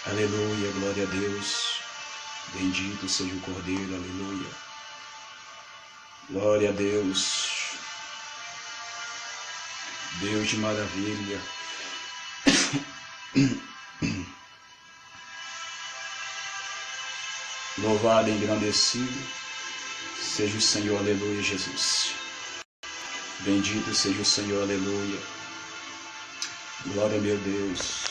Aleluia, glória a Deus. Bendito seja o Cordeiro, aleluia. Glória a Deus. Deus de maravilha. Louvado e engrandecido seja o Senhor, aleluia, Jesus. Bendito seja o Senhor, aleluia. Glória a meu Deus.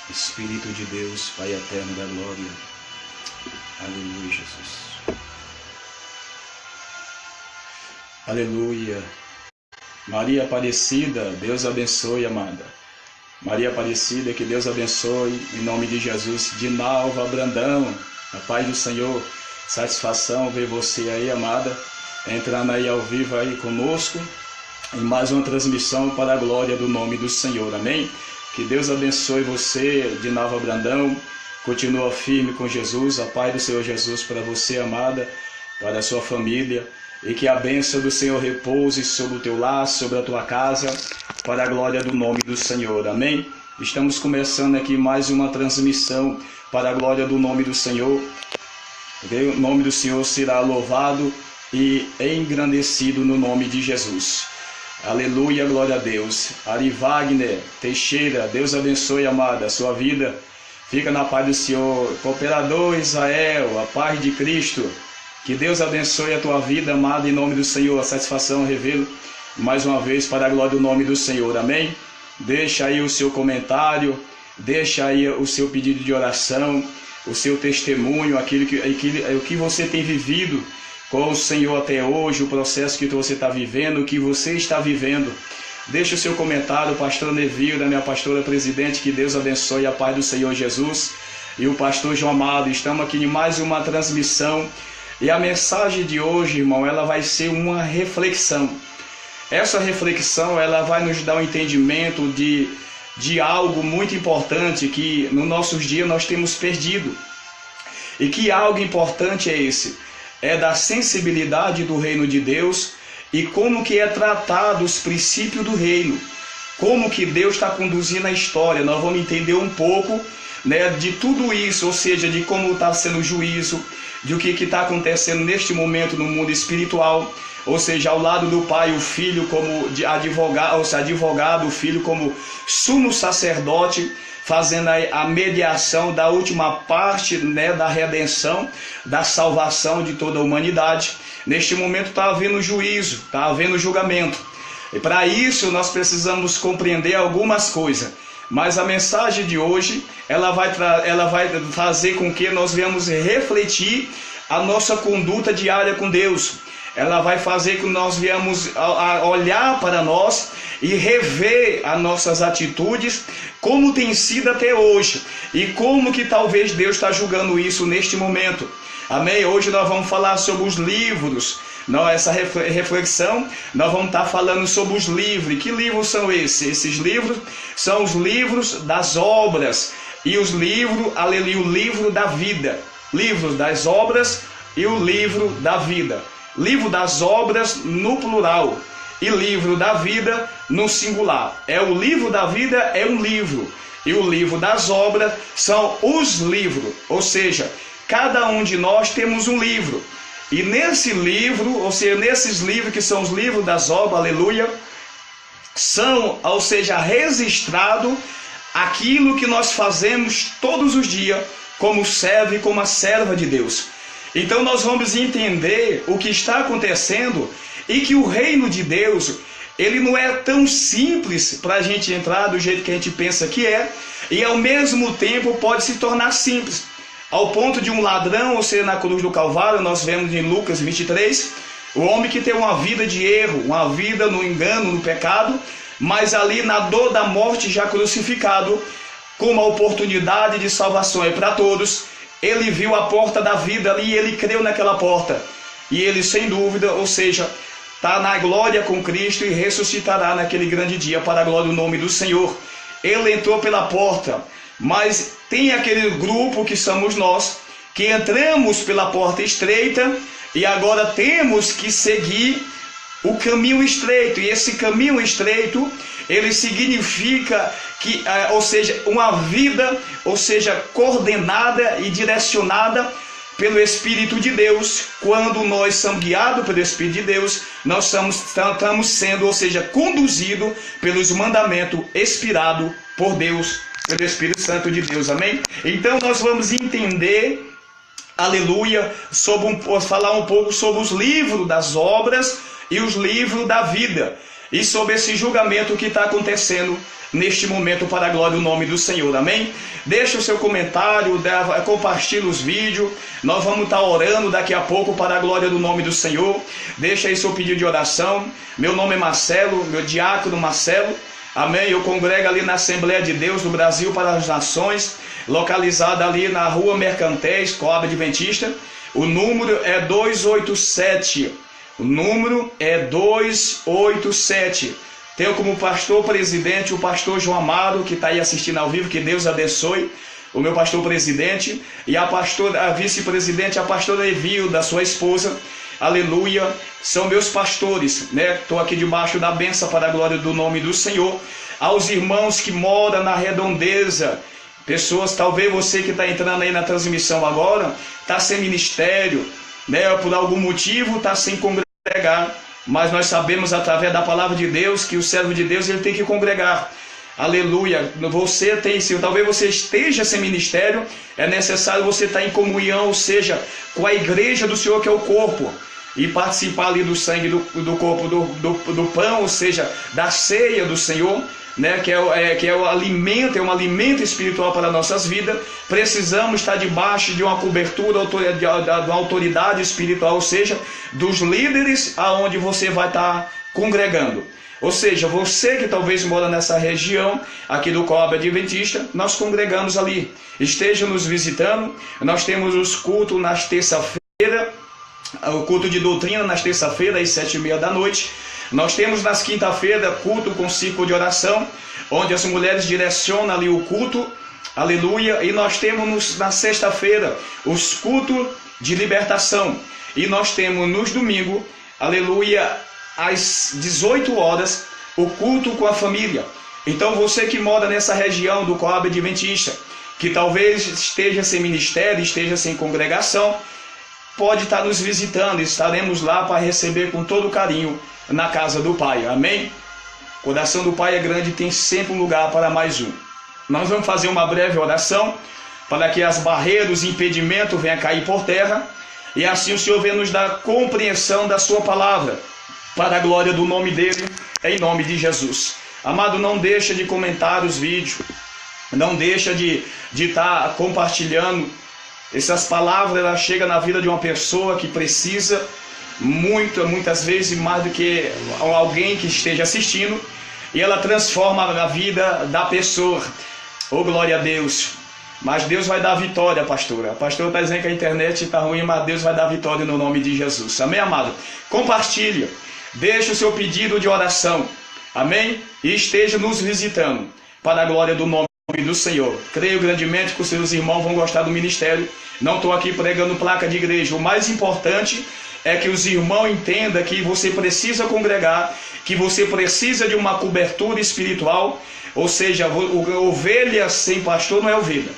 Espírito de Deus, Pai eterno da glória. Aleluia, Jesus. Aleluia. Maria Aparecida, Deus abençoe, amada. Maria Aparecida, que Deus abençoe, em nome de Jesus. Dinalva Brandão, a paz do Senhor. Satisfação ver você aí, amada, entrando aí ao vivo aí conosco, em mais uma transmissão para a glória do nome do Senhor, amém? Que Deus abençoe você, Dinalva Brandão. Continua firme com Jesus, a paz do Senhor Jesus para você, amada, para a sua família. E que a bênção do Senhor repouse sobre o teu lar, sobre a tua casa, para a glória do nome do Senhor, amém? Estamos começando aqui mais uma transmissão para a glória do nome do Senhor. O nome do Senhor será louvado e engrandecido no nome de Jesus. Aleluia, glória a Deus. Ari Wagner Teixeira, Deus abençoe, amada, a sua vida. Fica na paz do Senhor. Cooperador Israel, a paz de Cristo. Que Deus abençoe a tua vida, amada, em nome do Senhor. A satisfação revelo mais uma vez para a glória do nome do Senhor, amém? Deixa aí o seu comentário, deixa aí o seu pedido de oração, o seu testemunho, o que você tem vivido com o Senhor até hoje, o processo que você está vivendo, o que você está vivendo. Deixa o seu comentário, pastor Neville, da minha pastora presidente, que Deus abençoe a paz do Senhor Jesus. E o pastor João Amado, estamos aqui em mais uma transmissão. E a mensagem de hoje, irmão, ela vai ser uma reflexão. Essa reflexão, ela vai nos dar um entendimento de algo muito importante que nos nossos dias nós temos perdido. E que algo importante é esse? É da sensibilidade do reino de Deus e como que é tratado os princípios do reino. Como que Deus está conduzindo a história. Nós vamos entender um pouco, né, de tudo isso, ou seja, de como está sendo o juízo, de o que está acontecendo neste momento no mundo espiritual, ou seja, ao lado do Pai, o Filho como advogado, o Filho como sumo sacerdote, fazendo a mediação da última parte, né, da redenção, da salvação de toda a humanidade. Neste momento está havendo juízo, está havendo julgamento. E para isso nós precisamos compreender algumas coisas. Mas a mensagem de hoje, ela vai fazer com que nós venhamos refletir a nossa conduta diária com Deus. Ela vai fazer com que nós venhamos a olhar para nós e rever as nossas atitudes, como tem sido até hoje. E como que talvez Deus está julgando isso neste momento. Amém? Hoje nós vamos falar sobre os livros. Essa reflexão, nós vamos estar falando sobre os livros. E que livros são esses? Esses livros são os livros das obras e os livros, aleluia, o livro da vida. Livros das obras e o livro da vida. Livro das obras no plural e livro da vida no singular. O livro da vida é um livro e o livro das obras são os livros. Ou seja, cada um de nós temos um livro. E nesse livro, ou seja, nesses livros que são os livros das obras, aleluia, são, ou seja, registrado aquilo que nós fazemos todos os dias como servo e como a serva de Deus. Então nós vamos entender o que está acontecendo e que o reino de Deus, ele não é tão simples para a gente entrar do jeito que a gente pensa que é, e ao mesmo tempo pode se tornar simples. Ao ponto de um ladrão, ou seja, na cruz do Calvário, nós vemos em Lucas 23, o homem que tem uma vida de erro, uma vida no engano, no pecado, mas ali na dor da morte já crucificado, com uma oportunidade de salvação é para todos. Ele viu a porta da vida ali e ele creu naquela porta. E ele, sem dúvida, ou seja, está na glória com Cristo e ressuscitará naquele grande dia para a glória do nome do Senhor. Ele entrou pela porta. Mas tem aquele grupo que somos nós, que entramos pela porta estreita e agora temos que seguir o caminho estreito. E esse caminho estreito, ele significa que, ou seja, uma vida, ou seja, coordenada e direcionada pelo Espírito de Deus. Quando nós somos guiados pelo Espírito de Deus, nós estamos sendo, ou seja, conduzidos pelos mandamentos inspirados por Deus, pelo Espírito Santo de Deus, amém? Então nós vamos entender, aleluia, falar um pouco sobre os livros das obras e os livros da vida, e sobre esse julgamento que está acontecendo neste momento para a glória do nome do Senhor, amém? Deixa o seu comentário, compartilhe os vídeos, nós vamos estar orando daqui a pouco para a glória do nome do Senhor. Deixa aí seu pedido de oração. Meu nome é Marcelo, meu diácono Marcelo, amém? Eu congrego ali na Assembleia de Deus do Brasil para as Nações, localizada ali na Rua Mercantéis, Coab Adventista. O número é 287, o número é 287. Tenho como pastor presidente o pastor João Amaro, que está aí assistindo ao vivo, que Deus abençoe, o meu pastor presidente, e a vice-presidente, a pastora Evil, da sua esposa, aleluia, são meus pastores, né? Estou aqui debaixo da bênção para a glória do nome do Senhor. Aos irmãos que moram na redondeza, pessoas, talvez você que está entrando aí na transmissão agora, está sem ministério, né? Por algum motivo está sem congregar. Mas nós sabemos através da palavra de Deus que o servo de Deus ele tem que congregar. Aleluia. Você tem, se talvez você esteja sem ministério, é necessário você estar em comunhão, ou seja, com a igreja do Senhor, que é o corpo, e participar ali do sangue do corpo, do pão, ou seja, da ceia do Senhor, né, que é o alimento, é um alimento espiritual para nossas vidas. Precisamos estar debaixo de uma cobertura, de uma autoridade espiritual, ou seja, dos líderes aonde você vai estar congregando. Ou seja, você que talvez mora nessa região aqui do Coab Adventista, nós congregamos ali. Esteja nos visitando. Nós temos os cultos nas terça-feira, o culto de doutrina nas terça-feira às 7h30 da noite. Nós temos nas quinta-feira culto com círculo de oração, onde as mulheres direcionam ali o culto, aleluia. E nós temos na sexta-feira os cultos de libertação. E nós temos nos domingos, aleluia, às 18 horas, o culto com a família. Então você que mora nessa região do Coab Adventista, que talvez esteja sem ministério, esteja sem congregação, pode estar nos visitando. Estaremos lá para receber com todo carinho na casa do Pai, amém? O coração do Pai é grande e tem sempre um lugar para mais um. Nós vamos fazer uma breve oração para que as barreiras, os impedimentos venham a cair por terra, e assim o Senhor venha nos dar compreensão da sua palavra, para a glória do nome dele, em nome de Jesus. Amado, não deixa de comentar os vídeos, não deixa de estar compartilhando. Essas palavras, elas chegam na vida de uma pessoa que precisa, muitas vezes, mais do que alguém que esteja assistindo, e ela transforma a vida da pessoa. Oh, glória a Deus! Mas Deus vai dar vitória, pastora. A pastora está dizendo que a internet está ruim, mas Deus vai dar vitória no nome de Jesus. Amém, amado? Compartilhe. Deixe o seu pedido de oração. Amém? E esteja nos visitando para a glória do nome do Senhor. Creio grandemente que os seus irmãos vão gostar do ministério. Não estou aqui pregando placa de igreja. O mais importante é que os irmãos entendam que você precisa congregar, que você precisa de uma cobertura espiritual. Ou seja, ovelha sem pastor não é ovelha.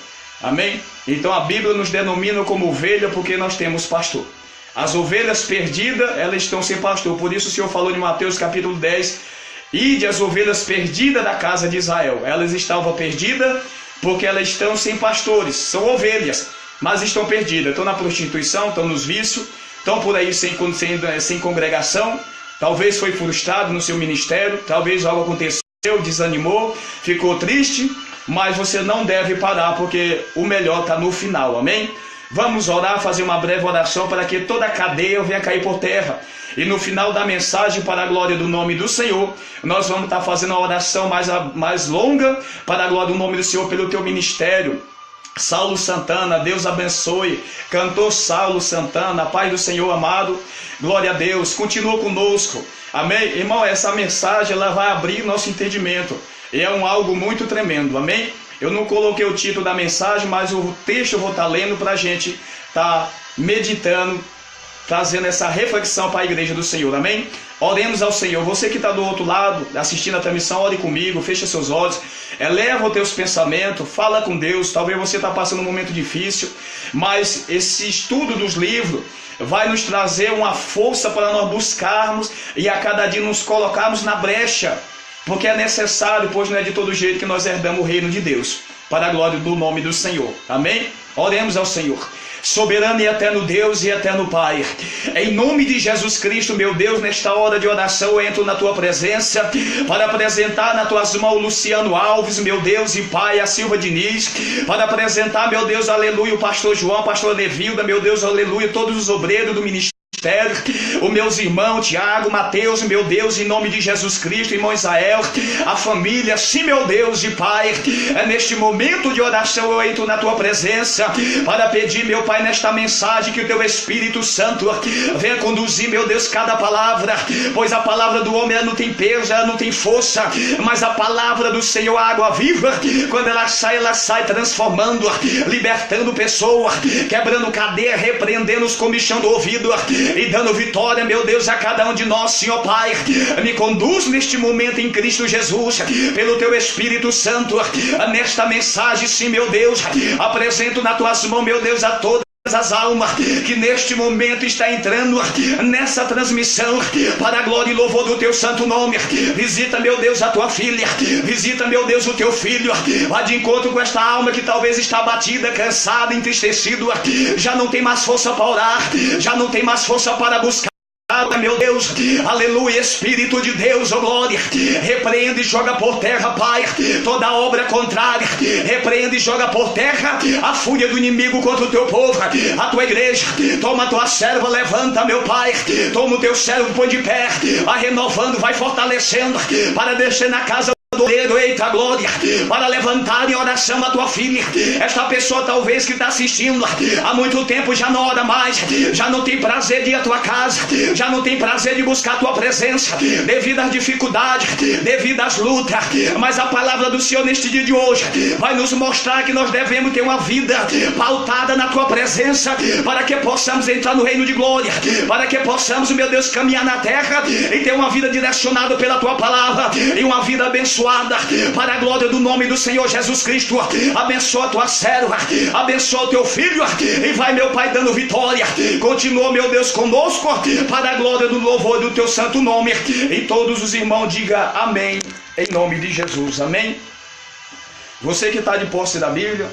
Amém? Então a Bíblia nos denomina como ovelha porque nós temos pastor. As ovelhas perdidas, elas estão sem pastor. Por isso o Senhor falou em Mateus capítulo 10, ide as ovelhas perdidas da casa de Israel. Elas estavam perdidas porque elas estão sem pastores. São ovelhas, mas estão perdidas. Estão na prostituição, estão nos vícios, estão por aí sem congregação. Talvez foi frustrado no seu ministério, talvez algo aconteceu, desanimou, ficou triste, mas você não deve parar, porque o melhor está no final, amém? Vamos orar, fazer uma breve oração para que toda a cadeia venha cair por terra. E no final da mensagem, para a glória do nome do Senhor, nós vamos estar fazendo uma oração mais longa para a glória do nome do Senhor pelo teu ministério. Saulo Santana, Deus abençoe. Cantor Saulo Santana, Pai do Senhor amado, glória a Deus, continua conosco, amém? Irmão, essa mensagem ela vai abrir nosso entendimento, é algo muito tremendo, amém? Eu não coloquei o título da mensagem, mas o texto eu vou estar lendo para a gente estar meditando, trazendo essa reflexão para a igreja do Senhor, amém? Oremos ao Senhor. Você que está do outro lado, assistindo a transmissão, ore comigo, feche seus olhos, eleva os teus pensamentos, fala com Deus. Talvez você está passando um momento difícil, mas esse estudo dos livros vai nos trazer uma força para nós buscarmos e a cada dia nos colocarmos na brecha, porque é necessário, pois não é de todo jeito que nós herdamos o reino de Deus, para a glória do nome do Senhor. Amém? Oremos ao Senhor. Soberano e eterno Deus e eterno Pai, em nome de Jesus Cristo, meu Deus, nesta hora de oração eu entro na tua presença para apresentar nas tuas mãos o Luciano Alves, meu Deus e Pai, a Silva Diniz, para apresentar, meu Deus, aleluia, o pastor João, pastor Nevilda, meu Deus, aleluia, todos os obreiros do ministério, os meus irmãos Tiago, Mateus, meu Deus, em nome de Jesus Cristo, irmão Israel, a família, sim, meu Deus e Pai, é neste momento de oração eu entro na tua presença para pedir, meu Pai, nesta mensagem que o teu Espírito Santo venha conduzir, meu Deus, cada palavra, pois a palavra do homem ela não tem peso, ela não tem força, mas a palavra do Senhor, a água viva, quando ela sai transformando, libertando pessoas, quebrando cadeia, repreendendo os comichão do ouvido e dando vitória, meu Deus, a cada um de nós, Senhor Pai. Me conduz neste momento em Cristo Jesus, pelo teu Espírito Santo, nesta mensagem, sim, meu Deus, apresento nas tuas mãos, meu Deus, a todas as almas que neste momento está entrando nessa transmissão para a glória e louvor do teu santo nome. Visita, meu Deus, a tua filha, visita, meu Deus, o teu filho, vá de encontro com esta alma que talvez está abatida, cansada, entristecida, já não tem mais força para orar, já não tem mais força para buscar, meu Deus, aleluia, Espírito de Deus, oh glória, repreende e joga por terra, Pai, toda obra contrária, repreende e joga por terra a fúria do inimigo contra o teu povo, a tua igreja, toma a tua serva, levanta, meu Pai, toma o teu servo, põe de pé, vai renovando, vai fortalecendo, para descer na casa do dedo, eita glória, para levantar em oração a tua filha, esta pessoa talvez que está assistindo há muito tempo já não ora mais, já não tem prazer de ir à tua casa, já não tem prazer de buscar a tua presença, devido às dificuldades, devido às lutas, mas a palavra do Senhor neste dia de hoje vai nos mostrar que nós devemos ter uma vida pautada na tua presença, para que possamos entrar no reino de glória, para que possamos, meu Deus, caminhar na terra e ter uma vida direcionada pela tua palavra e uma vida abençoada para a glória do nome do Senhor Jesus Cristo. Abençoa a tua serva, abençoa o teu filho e vai, meu Pai, dando vitória. Continua, meu Deus, conosco para a glória do louvor do teu santo nome. E todos os irmãos digam amém, em nome de Jesus, amém. Você que está de posse da Bíblia,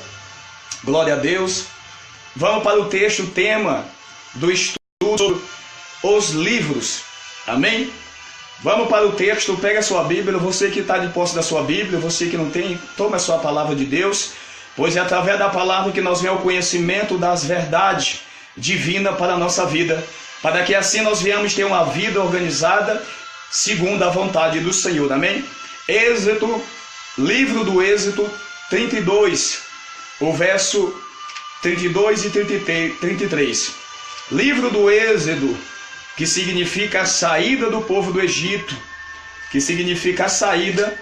glória a Deus. Vamos para o texto, o tema do estudo sobre os livros, amém. Vamos para o texto, pega a sua Bíblia, você que está de posse da sua Bíblia, você que não tem, toma a sua palavra de Deus, pois é através da palavra que nós vem ao conhecimento das verdades divinas para a nossa vida, para que assim nós venhamos ter uma vida organizada segundo a vontade do Senhor, amém? Êxodo, livro do Êxodo 32, o verso 32 e 33. Livro do Êxodo, que significa a saída do povo do Egito, que significa a saída,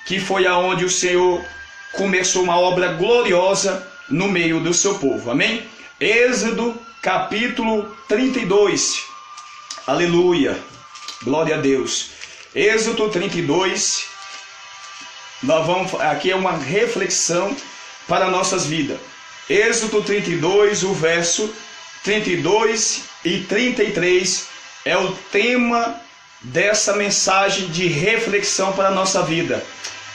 que foi aonde o Senhor começou uma obra gloriosa no meio do seu povo, amém? Êxodo capítulo 32, aleluia, glória a Deus. Êxodo 32, aqui é uma reflexão para nossas vidas. Êxodo 32, o verso 32 e 33 é o tema dessa mensagem de reflexão para a nossa vida.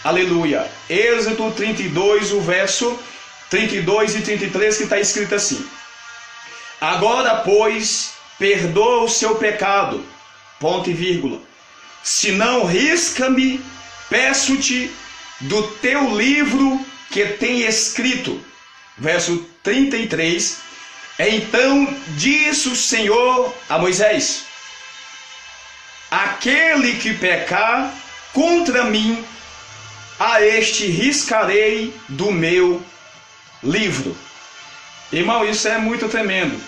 Aleluia. Êxodo 32, o verso 32 e 33, que está escrito assim: agora, pois, perdoa o seu pecado, ponto e vírgula. Se não, risca-me, peço-te, do teu livro que tem escrito. Verso 33. Então disse o Senhor a Moisés: aquele que pecar contra mim, a este riscarei do meu livro. Irmão, isso é muito tremendo.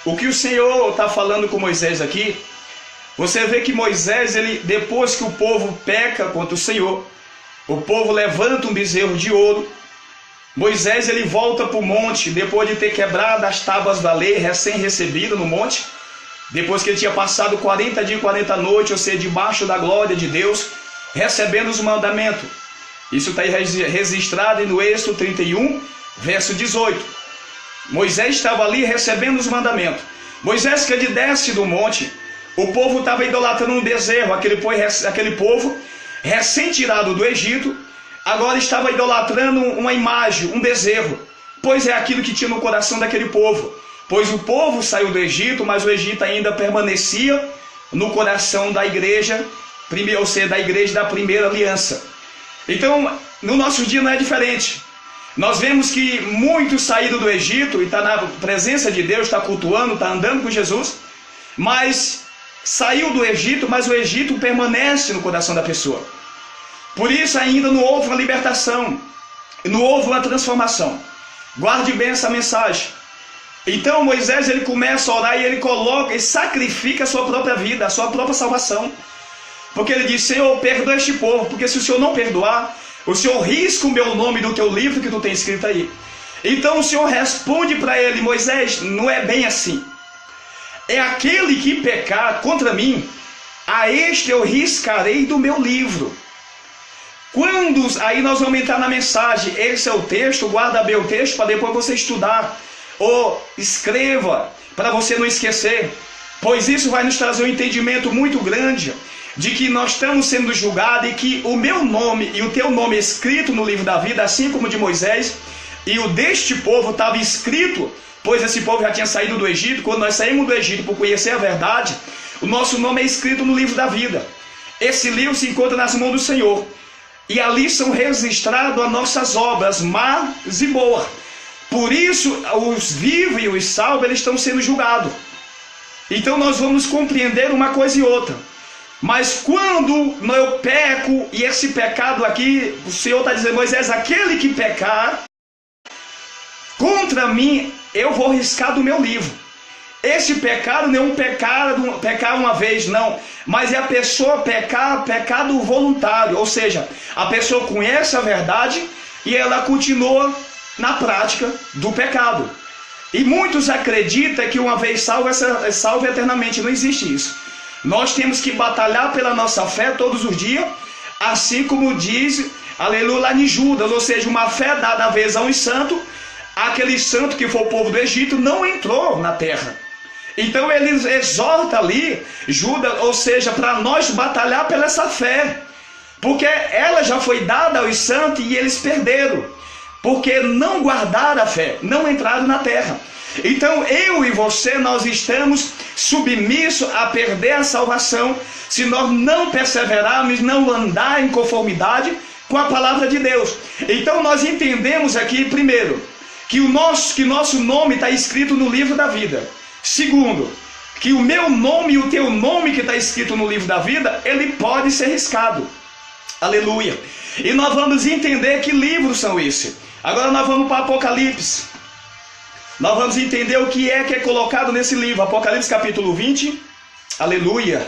O que o Senhor está falando com Moisés aqui, você vê que Moisés, ele, depois que o povo peca contra o Senhor, o povo levanta um bezerro de ouro, Moisés ele volta para o monte, depois de ter quebrado as tábuas da lei recém-recebida no monte, depois que ele tinha passado 40 dias e 40 noites, ou seja, debaixo da glória de Deus, recebendo os mandamentos. Isso está registrado no Êxodo 31, verso 18. Moisés estava ali recebendo os mandamentos. Moisés, que ele desce do monte, o povo estava idolatrando um bezerro, aquele povo recém-tirado do Egito, agora estava idolatrando uma imagem, um bezerro, pois é aquilo que tinha no coração daquele povo. Pois o povo saiu do Egito, mas o Egito ainda permanecia no coração da igreja, ou seja, da igreja da primeira aliança. Então, no nosso dia não é diferente. Nós vemos que muitos saíram do Egito e está na presença de Deus, está cultuando, está andando com Jesus, mas saiu do Egito, mas o Egito permanece no coração da pessoa. Por isso ainda não houve uma libertação, não houve uma transformação. Guarde bem essa mensagem. Então Moisés, ele começa a orar e ele coloca e sacrifica a sua própria vida, a sua própria salvação. Porque ele diz: Senhor, perdoa este povo, porque se o Senhor não perdoar, o Senhor risca o meu nome do teu livro que tu tem escrito aí. Então o Senhor responde para ele: Moisés, não é bem assim. É aquele que pecar contra mim, a este eu riscarei do meu livro. Aí nós vamos entrar na mensagem. Esse é o texto, guarda bem o texto para depois você estudar. Ou escreva, para você não esquecer. Pois isso vai nos trazer um entendimento muito grande de que nós estamos sendo julgados e que o meu nome e o teu nome escrito no livro da vida, assim como o de Moisés, e o deste povo estava escrito, pois esse povo já tinha saído do Egito. Quando nós saímos do Egito por conhecer a verdade, o nosso nome é escrito no livro da vida. Esse livro se encontra nas mãos do Senhor, e ali são registradas as nossas obras, más e boas. Por isso, os vivos e os salvos, eles estão sendo julgados. Então nós vamos compreender uma coisa e outra. Mas quando eu peco, e esse pecado aqui, o Senhor está dizendo: Moisés, aquele que pecar contra mim, eu vou riscar do meu livro. Esse pecado não é um pecado, pecar uma vez, não. Mas é a pessoa pecar, pecado voluntário. Ou seja, a pessoa conhece a verdade e ela continua na prática do pecado. E muitos acreditam que uma vez salvo, é salvo eternamente. Não existe isso. Nós temos que batalhar pela nossa fé todos os dias, assim como diz, aleluia, lá em Judas, ou seja, uma fé dada a vez a um santo. Aquele santo que foi o povo do Egito não entrou na terra. Então ele exorta ali, Judas, ou seja, para nós batalhar pela essa fé, porque ela já foi dada aos santos e eles perderam, porque não guardaram a fé, não entraram na terra. Então eu e você, nós estamos submissos a perder a salvação, se nós não perseverarmos, não andar em conformidade com a palavra de Deus. Então nós entendemos aqui, primeiro, que nosso nome está escrito no livro da vida. Segundo, que o meu nome e o teu nome que está escrito no livro da vida, ele pode ser riscado. Aleluia. E nós vamos entender que livros são esses. Agora nós vamos para Apocalipse. Nós vamos entender o que é colocado nesse livro. Apocalipse capítulo 20. Aleluia.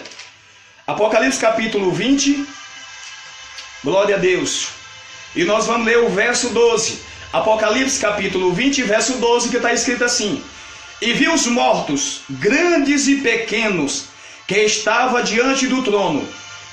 Apocalipse capítulo 20. Glória a Deus. E nós vamos ler o verso 12. Apocalipse capítulo 20, verso 12, que está escrito assim: E vi os mortos, grandes e pequenos, que estava diante do trono,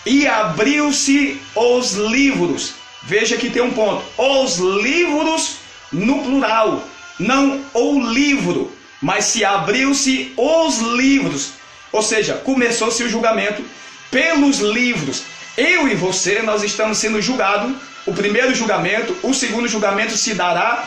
e abriu-se os livros. Veja que tem um ponto: os livros no plural, não o livro, mas se abriu-se os livros. Ou seja, começou-se o julgamento pelos livros. Eu e você, nós estamos sendo julgados. O primeiro julgamento, o segundo julgamento se dará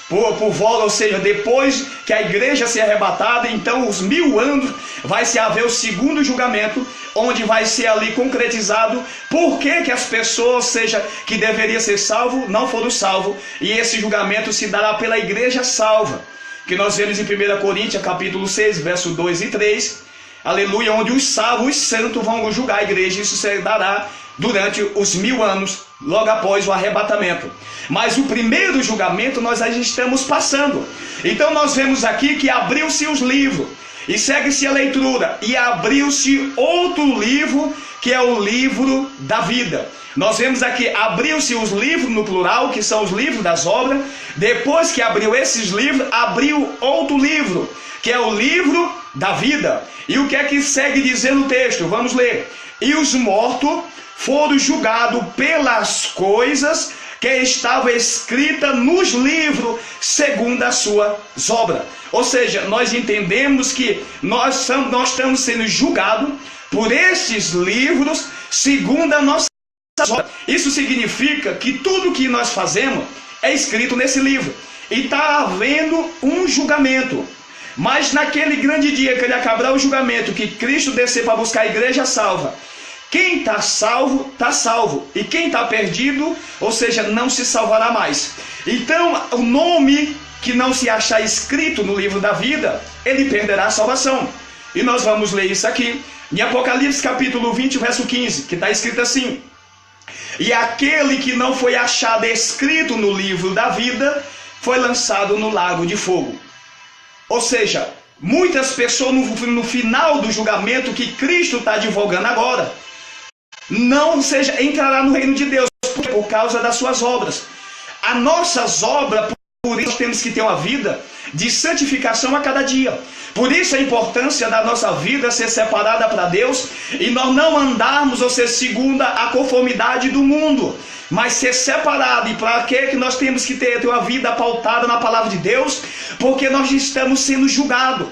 por volta, ou seja, depois que a igreja ser arrebatada, então os 1000 anos vai se haver o segundo julgamento, onde vai ser ali concretizado por que as pessoas, seja que deveria ser salvo, não foram salvos, e esse julgamento se dará pela igreja salva, que nós vemos em 1 Coríntios capítulo 6, verso 2 e 3, aleluia, onde os salvos, os santos vão julgar a igreja, isso se dará durante os 1000 anos, logo após o arrebatamento. Mas o primeiro julgamento nós já estamos passando. Então nós vemos aqui que abriu-se os livros, e segue-se a leitura, e abriu-se outro livro, que é o livro da vida. Nós vemos aqui, abriu-se os livros no plural, que são os livros das obras. Depois que abriu esses livros, abriu outro livro, que é o livro da vida. E o que é que segue dizendo o texto? Vamos ler. E os mortos foram julgados pelas coisas que estava escrita nos livros segundo as suas obras. Ou seja, nós entendemos que nós estamos sendo julgados por estes livros segundo a nossa obra. Isso significa que tudo que nós fazemos é escrito nesse livro. E está havendo um julgamento. Mas naquele grande dia que ele acabará o julgamento, que Cristo descer para buscar a igreja salva, quem está salvo, está salvo. E quem está perdido, ou seja, não se salvará mais. Então, o nome que não se achar escrito no livro da vida, ele perderá a salvação. E nós vamos ler isso aqui, em Apocalipse capítulo 20, verso 15, que está escrito assim: e aquele que não foi achado escrito no livro da vida, foi lançado no lago de fogo. Ou seja, muitas pessoas no final do julgamento que Cristo está divulgando agora, entrará no reino de Deus por causa das suas obras. As nossas obras, por isso temos que ter uma vida de santificação a cada dia. Por isso a importância da nossa vida ser separada para Deus e nós não andarmos, ou seja, segundo a conformidade do mundo, mas ser separado. E para que nós temos que ter uma vida pautada na palavra de Deus? Porque nós estamos sendo julgados.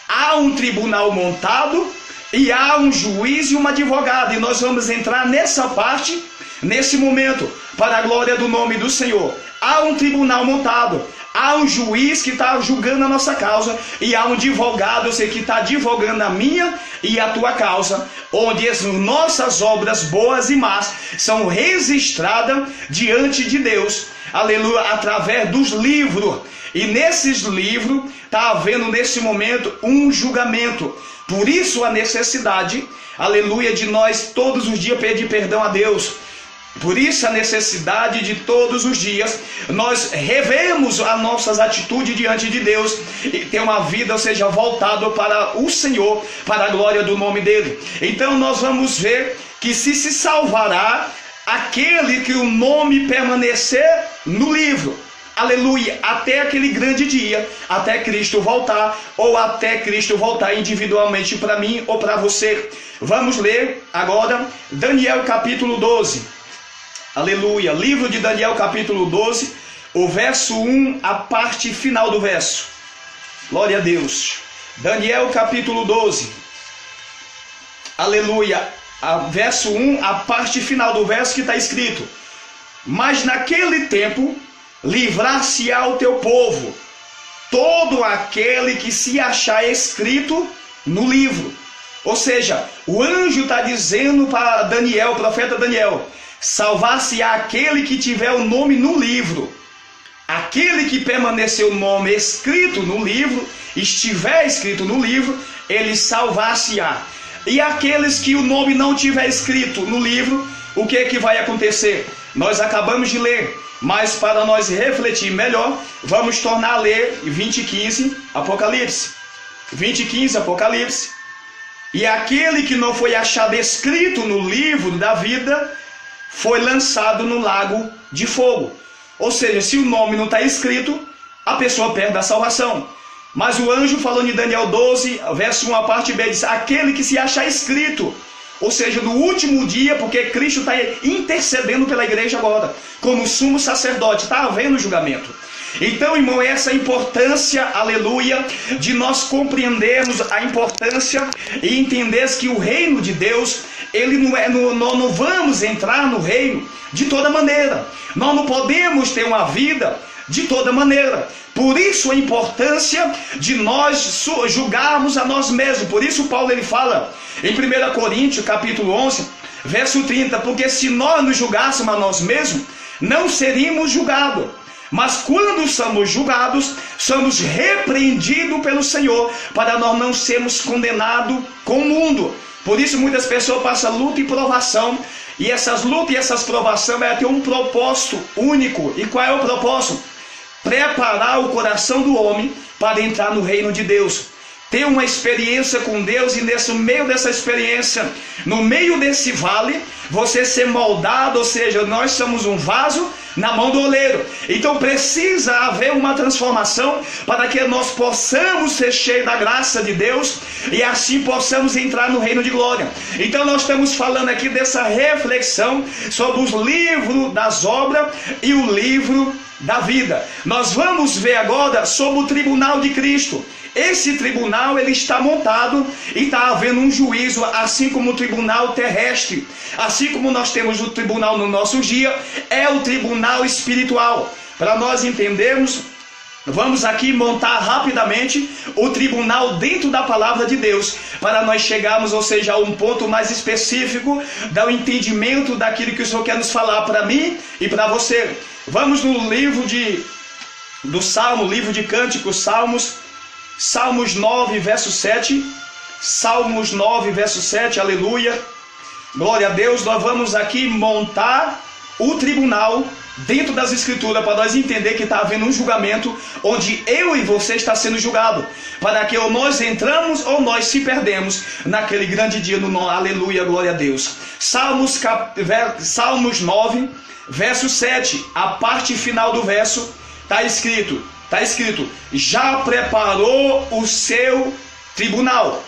Há um tribunal montado e há um juiz e um advogado, e nós vamos entrar nessa parte, nesse momento, para a glória do nome do Senhor. Há um tribunal montado, há um juiz que está julgando a nossa causa, e há um advogado, ou seja, que está advogando a minha e a tua causa, onde as nossas obras boas e más são registradas diante de Deus, aleluia, através dos livros. E nesses livros está havendo nesse momento um julgamento. Por isso a necessidade, aleluia, de nós todos os dias pedir perdão a Deus. Por isso a necessidade de todos os dias nós revemos as nossas atitudes diante de Deus e ter uma vida, ou seja, voltada para o Senhor, para a glória do nome dele. Então nós vamos ver que se salvará aquele que o nome permanecer no livro. Aleluia, até aquele grande dia, até Cristo voltar, ou até Cristo voltar individualmente para mim ou para você. Vamos ler agora Daniel capítulo 12. Aleluia, livro de Daniel capítulo 12, o verso 1, a parte final do verso. Glória a Deus. Daniel capítulo 12. Aleluia, verso 1, a parte final do verso que está escrito: mas naquele tempo livrar-se-á o teu povo, todo aquele que se achar escrito no livro. Ou seja, o anjo está dizendo para Daniel, o profeta Daniel, salvar-se-á aquele que tiver o nome no livro. Aquele que permaneceu o nome escrito no livro, estiver escrito no livro, ele salvar-se-á. E aqueles que o nome não tiver escrito no livro, o que é que vai acontecer? Nós acabamos de ler, mas para nós refletir melhor, vamos tornar a ler 20:15, Apocalipse. 20:15, Apocalipse. E aquele que não foi achado escrito no livro da vida, foi lançado no lago de fogo. Ou seja, se o nome não está escrito, a pessoa perde a salvação. Mas o anjo falando em Daniel 12, verso 1, a parte B, diz: aquele que se achar escrito. Ou seja, no último dia, porque Cristo está intercedendo pela igreja agora, como sumo sacerdote, está havendo julgamento. Então, irmão, essa importância, aleluia, de nós compreendermos a importância e entender que o reino de Deus, ele nós não vamos entrar no reino de toda maneira. Nós não podemos ter uma vida de toda maneira. Por isso a importância de nós julgarmos a nós mesmos. Por isso Paulo ele fala em 1 Coríntios capítulo 11, verso 30, porque se nós nos julgássemos a nós mesmos, não seríamos julgados. Mas quando somos julgados, somos repreendidos pelo Senhor, para nós não sermos condenados com o mundo. Por isso muitas pessoas passam luta e provação, e essas lutas e essas provações vai ter um propósito único. E qual é o propósito? Preparar o coração do homem para entrar no reino de Deus. Ter uma experiência com Deus, e nesse meio dessa experiência, no meio desse vale, você ser moldado, ou seja, nós somos um vaso na mão do oleiro. Então precisa haver uma transformação para que nós possamos ser cheios da graça de Deus e assim possamos entrar no reino de glória. Então nós estamos falando aqui dessa reflexão sobre os livros das obras e o livro da vida. Nós vamos ver agora sobre o tribunal de Cristo. Esse tribunal ele está montado e está havendo um juízo, assim como o tribunal terrestre, assim como nós temos o tribunal no nosso dia, é o tribunal espiritual. Para nós entendermos, vamos aqui montar rapidamente o tribunal dentro da palavra de Deus, para nós chegarmos, ou seja, a um ponto mais específico do entendimento daquilo que o Senhor quer nos falar para mim e para você. Vamos no livro do Salmo, livro de Cânticos, Salmos 9, verso 7. Salmos 9, verso 7, aleluia. Glória a Deus. Nós vamos aqui montar o tribunal dentro das Escrituras, para nós entender que está havendo um julgamento onde eu e você está sendo julgado, para que ou nós entramos ou nós se perdemos naquele grande dia no nome. Aleluia, glória a Deus. Salmos 9, verso 7, a parte final do verso, está escrito, já preparou o seu tribunal.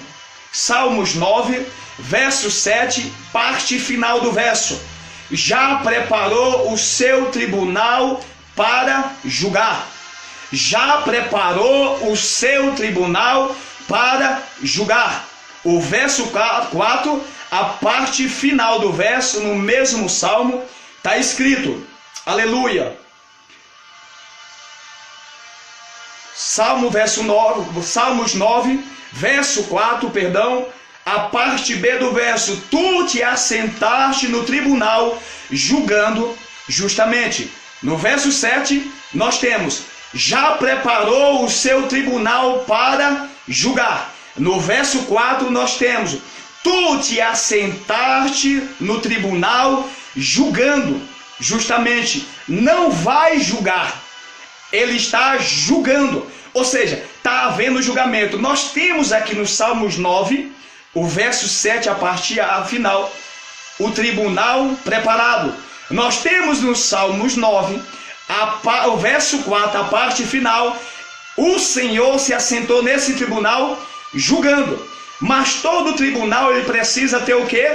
Salmos 9, verso 7, parte final do verso. Já preparou o seu tribunal para julgar. Já preparou o seu tribunal para julgar. O verso 4, a parte final do verso, no mesmo salmo, está escrito, aleluia. Salmos 9, verso 4, a parte B do verso, tu te assentaste no tribunal julgando justamente. No verso 7, nós temos, já preparou o seu tribunal para julgar. No verso 4, nós temos, tu te assentaste no tribunal julgando justamente. Não vai julgar, ele está julgando, ou seja, está havendo julgamento. Nós temos aqui no Salmos 9, o verso 7, a parte final, o tribunal preparado. Nós temos no Salmos 9, o verso 4, a parte final, o Senhor se assentou nesse tribunal julgando. Mas todo tribunal ele precisa ter o quê?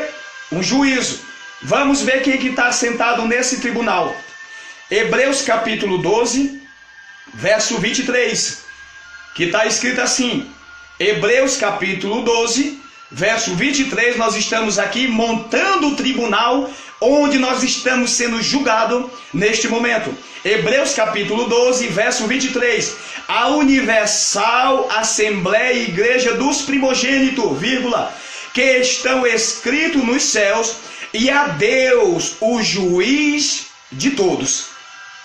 Um juízo. Vamos ver quem que está assentado nesse tribunal. Hebreus capítulo 12, verso 23, que está escrito assim, Hebreus capítulo 12, verso 23, nós estamos aqui montando o tribunal onde nós estamos sendo julgados neste momento. Hebreus capítulo 12, verso 23, a universal assembleia e igreja dos primogênitos, que estão escritos nos céus, e a Deus, o juiz de todos.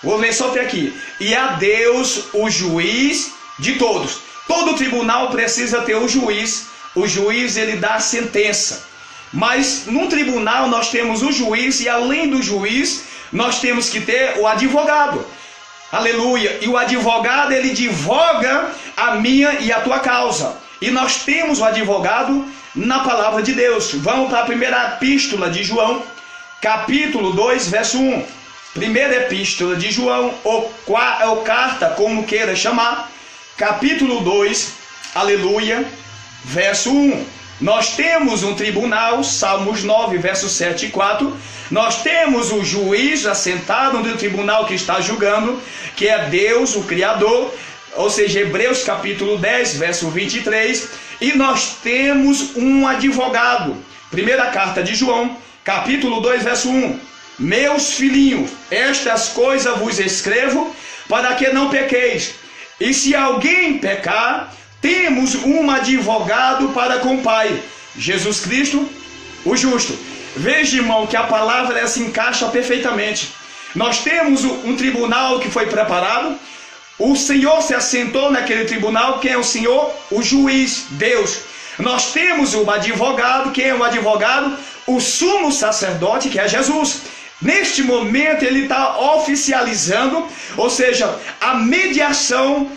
Vou ler só até aqui. E a Deus, o juiz de todos. Todo tribunal precisa ter o juiz. O juiz, ele dá a sentença. Mas num tribunal nós temos o juiz, e além do juiz, nós temos que ter o advogado. Aleluia. E o advogado, ele advoga a minha e a tua causa. E nós temos o advogado na palavra de Deus. Vamos para a primeira epístola de João, capítulo 2, verso 1. Primeira epístola de João, ou carta, como queira chamar, capítulo 2, aleluia, verso 1. Nós temos um tribunal, Salmos 9, verso 7 e 4. Nós temos o juiz assentado no tribunal que está julgando, que é Deus, o Criador, ou seja, Hebreus capítulo 10, verso 23. E nós temos um advogado. Primeira carta de João, capítulo 2, verso 1. Meus filhinhos, estas coisas vos escrevo para que não pequeis. E se alguém pecar, temos um advogado para com o Pai, Jesus Cristo, o justo. Veja, irmão, que a palavra ela se encaixa perfeitamente. Nós temos um tribunal que foi preparado. O Senhor se assentou naquele tribunal. Quem é o Senhor? O juiz, Deus. Nós temos o advogado. Quem é o advogado? O sumo sacerdote, que é Jesus. Neste momento ele está oficializando, ou seja, a mediação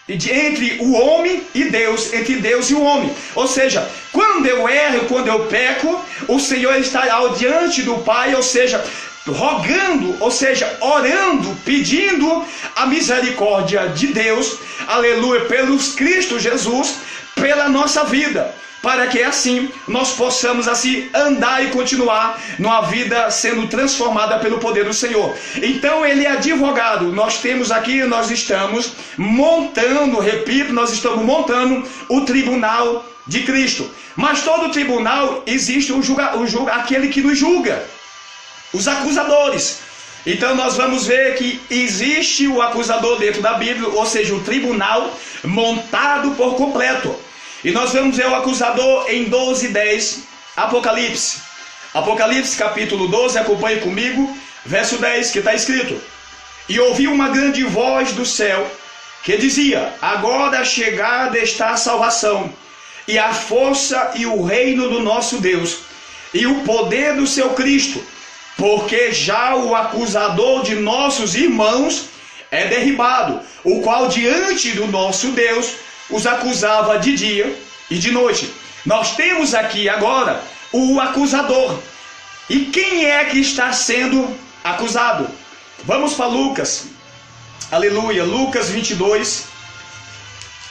entre o homem e Deus, entre Deus e o homem. Ou seja, quando eu erro, quando eu peco, o Senhor está diante do Pai, ou seja, rogando, ou seja, orando, pedindo a misericórdia de Deus, aleluia, pelos Cristo Jesus, pela nossa vida, para que assim nós possamos assim andar e continuar numa vida sendo transformada pelo poder do Senhor. Então ele é advogado. Nós estamos montando, repito, nós estamos montando o tribunal de Cristo. Mas todo tribunal existe aquele que nos julga, os acusadores. Então nós vamos ver que existe o acusador dentro da Bíblia, ou seja, o tribunal montado por completo. E nós vamos ver o acusador em 12:10, Apocalipse. Apocalipse capítulo 12, acompanhe comigo, verso 10, que está escrito: E ouvi uma grande voz do céu, que dizia: Agora chegada está a salvação, e a força e o reino do nosso Deus, e o poder do seu Cristo, porque já o acusador de nossos irmãos é derribado, o qual diante do nosso Deus os acusava de dia e de noite. Nós temos aqui agora o acusador. E quem é que está sendo acusado? Vamos para Lucas, aleluia, Lucas 22,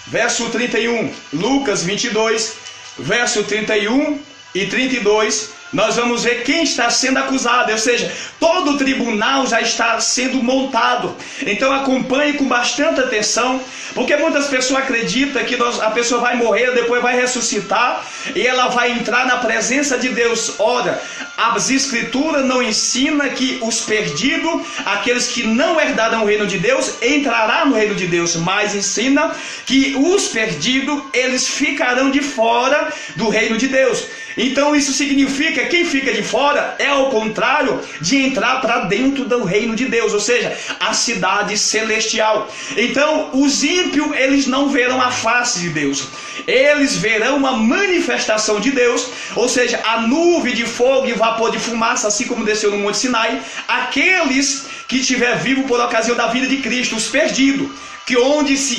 verso 31. Lucas 22, verso 31 e 32. Nós vamos ver quem está sendo acusado, ou seja, todo o tribunal já está sendo montado. Então acompanhe com bastante atenção, porque muitas pessoas acreditam que a pessoa vai morrer, depois vai ressuscitar e ela vai entrar na presença de Deus. Ora, as escrituras não ensinam que os perdidos, aqueles que não herdarão o reino de Deus, entrarão no reino de Deus, mas ensina que os perdidos, eles ficarão de fora do reino de Deus. Então isso significa que quem fica de fora é ao contrário de entrar para dentro do reino de Deus, ou seja, a cidade celestial. Então os ímpios, eles não verão a face de Deus, eles verão uma manifestação de Deus, ou seja, a nuvem de fogo e vapor de fumaça, assim como desceu no Monte Sinai. Aqueles que estiver vivo por ocasião da vida de Cristo, os perdidos, que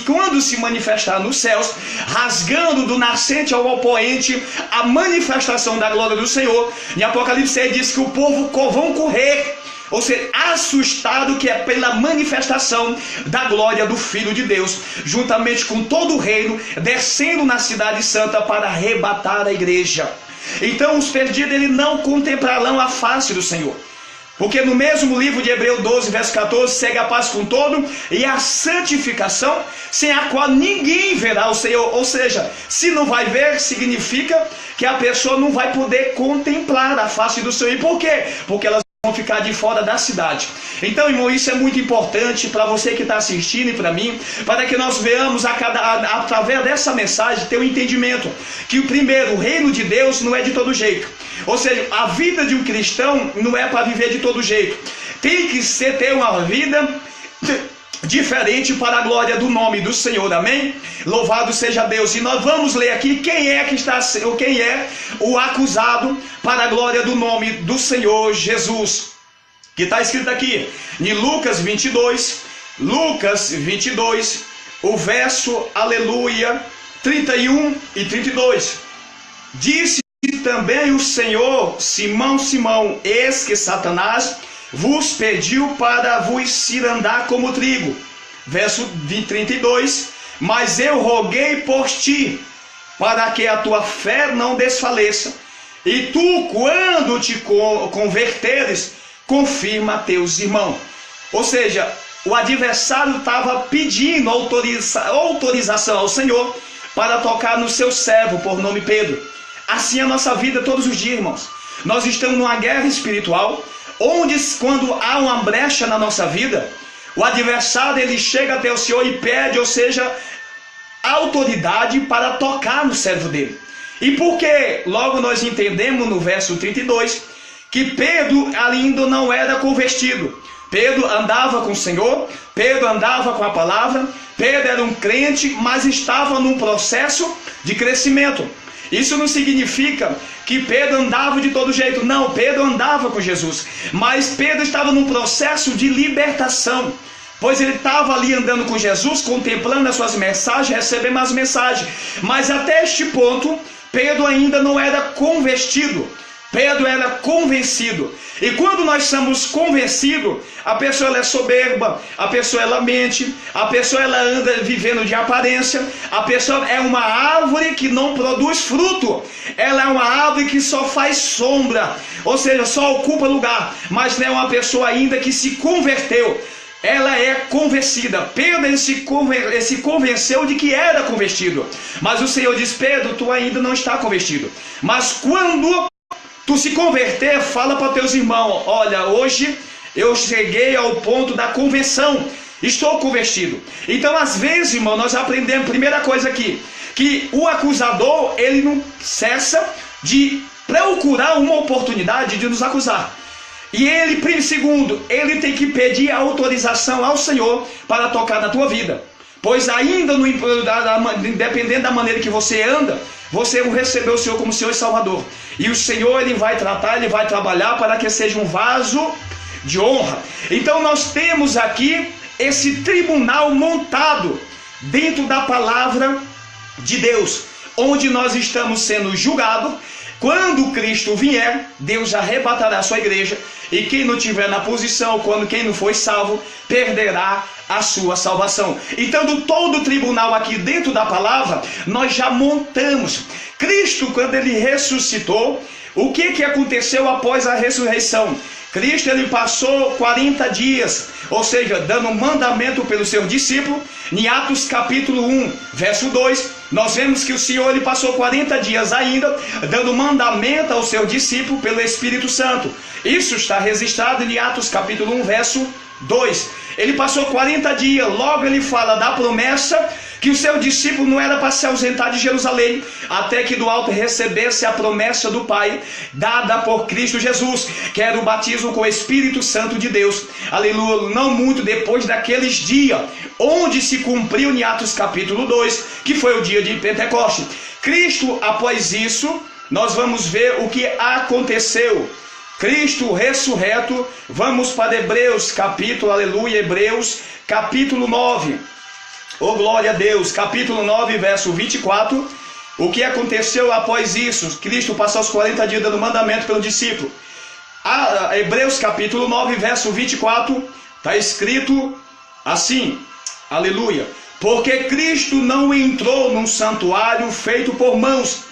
quando se manifestar nos céus, rasgando do nascente ao poente a manifestação da glória do Senhor. Em Apocalipse ele diz que o povo vão correr, ou seja, assustado, que é pela manifestação da glória do Filho de Deus, juntamente com todo o reino, descendo na cidade santa para arrebatar a igreja. Então os perdidos, eles não contemplarão a face do Senhor. Porque no mesmo livro de Hebreus 12, verso 14, segue a paz com todo e a santificação, sem a qual ninguém verá o Senhor. Ou seja, se não vai ver, significa que a pessoa não vai poder contemplar a face do Senhor. E por quê? Porque elas vão ficar de fora da cidade. Então, irmão, isso é muito importante para você que está assistindo e para mim, para que nós veamos através dessa mensagem, ter um entendimento que o primeiro, o reino de Deus não é de todo jeito. Ou seja, a vida de um cristão não é para viver de todo jeito. Tem que ter uma vida diferente para a glória do nome do Senhor, amém? Louvado seja Deus. E nós vamos ler aqui quem é o acusado para a glória do nome do Senhor Jesus, que está escrito aqui em Lucas 22, o verso, aleluia, 31 e 32. Disse também o Senhor: Simão, Simão, eis que Satanás vos pediu para vos cirandar como trigo. Verso 32. Mas eu roguei por ti, para que a tua fé não desfaleça, e tu, quando te converteres, confirma a teus irmãos. Ou seja, o adversário estava pedindo autorização ao Senhor para tocar no seu servo por nome Pedro. Assim é a nossa vida todos os dias, irmãos. Nós estamos numa guerra espiritual, onde quando há uma brecha na nossa vida, o adversário ele chega até o Senhor e pede, ou seja, autoridade para tocar no servo dele. E por que? Logo nós entendemos no verso 32 que Pedro ainda não era convertido. Pedro andava com o Senhor, Pedro andava com a palavra, Pedro era um crente, mas estava num processo de crescimento. Isso não significa que Pedro andava de todo jeito. Não, Pedro andava com Jesus, mas Pedro estava num processo de libertação, pois ele estava ali andando com Jesus, contemplando as suas mensagens, recebendo as mensagens. Mas até este ponto, Pedro ainda não era convertido. Pedro era convencido. E quando nós somos convencidos, a pessoa ela é soberba, a pessoa ela mente, a pessoa ela anda vivendo de aparência, a pessoa é uma árvore que não produz fruto, ela é uma árvore que só faz sombra, ou seja, só ocupa lugar, mas não é uma pessoa ainda que se converteu. Ela é convencida. Pedro ele se convenceu de que era convertido, mas o Senhor diz: Pedro, tu ainda não está convertido, mas quando tu se converter, fala para teus irmãos: olha, hoje eu cheguei ao ponto da conversão, estou convertido. Então, às vezes, irmão, nós aprendemos, primeira coisa aqui, que o acusador, ele não cessa de procurar uma oportunidade de nos acusar. E ele, segundo, ele tem que pedir autorização ao Senhor para tocar na tua vida. Pois ainda, dependendo da maneira que você anda, você não recebeu o Senhor como Senhor e Salvador. E o Senhor, ele vai tratar, ele vai trabalhar para que seja um vaso de honra. Então nós temos aqui esse tribunal montado dentro da palavra de Deus, onde nós estamos sendo julgados. Quando Cristo vier, Deus arrebatará a sua igreja, e quem não tiver na posição, quem não foi salvo, perderá a sua salvação. Então, do todo o tribunal aqui dentro da palavra, nós já montamos. Cristo, quando ele ressuscitou, o que aconteceu após a ressurreição? Cristo ele passou 40 dias, ou seja, dando mandamento pelos seus discípulos. Em Atos capítulo 1, verso 2, nós vemos que o Senhor ele passou 40 dias ainda, dando mandamento ao seu discípulo pelo Espírito Santo. Isso está registrado em Atos capítulo 1, verso 2. Ele passou 40 dias, logo ele fala da promessa que o seu discípulo não era para se ausentar de Jerusalém, até que do alto recebesse a promessa do Pai, dada por Cristo Jesus, que era o batismo com o Espírito Santo de Deus. Aleluia, não muito depois daqueles dias, onde se cumpriu em Atos capítulo 2, que foi o dia de Pentecoste. Cristo, após isso, nós vamos ver o que aconteceu. Cristo ressurreto, vamos para Hebreus capítulo, aleluia, Hebreus capítulo 9. Oh, glória a Deus, capítulo 9, verso 24. O que aconteceu após isso? Cristo passou os 40 dias dando mandamento pelo discípulo. Hebreus capítulo 9, verso 24, está escrito assim, aleluia: porque Cristo não entrou num santuário feito por mãos,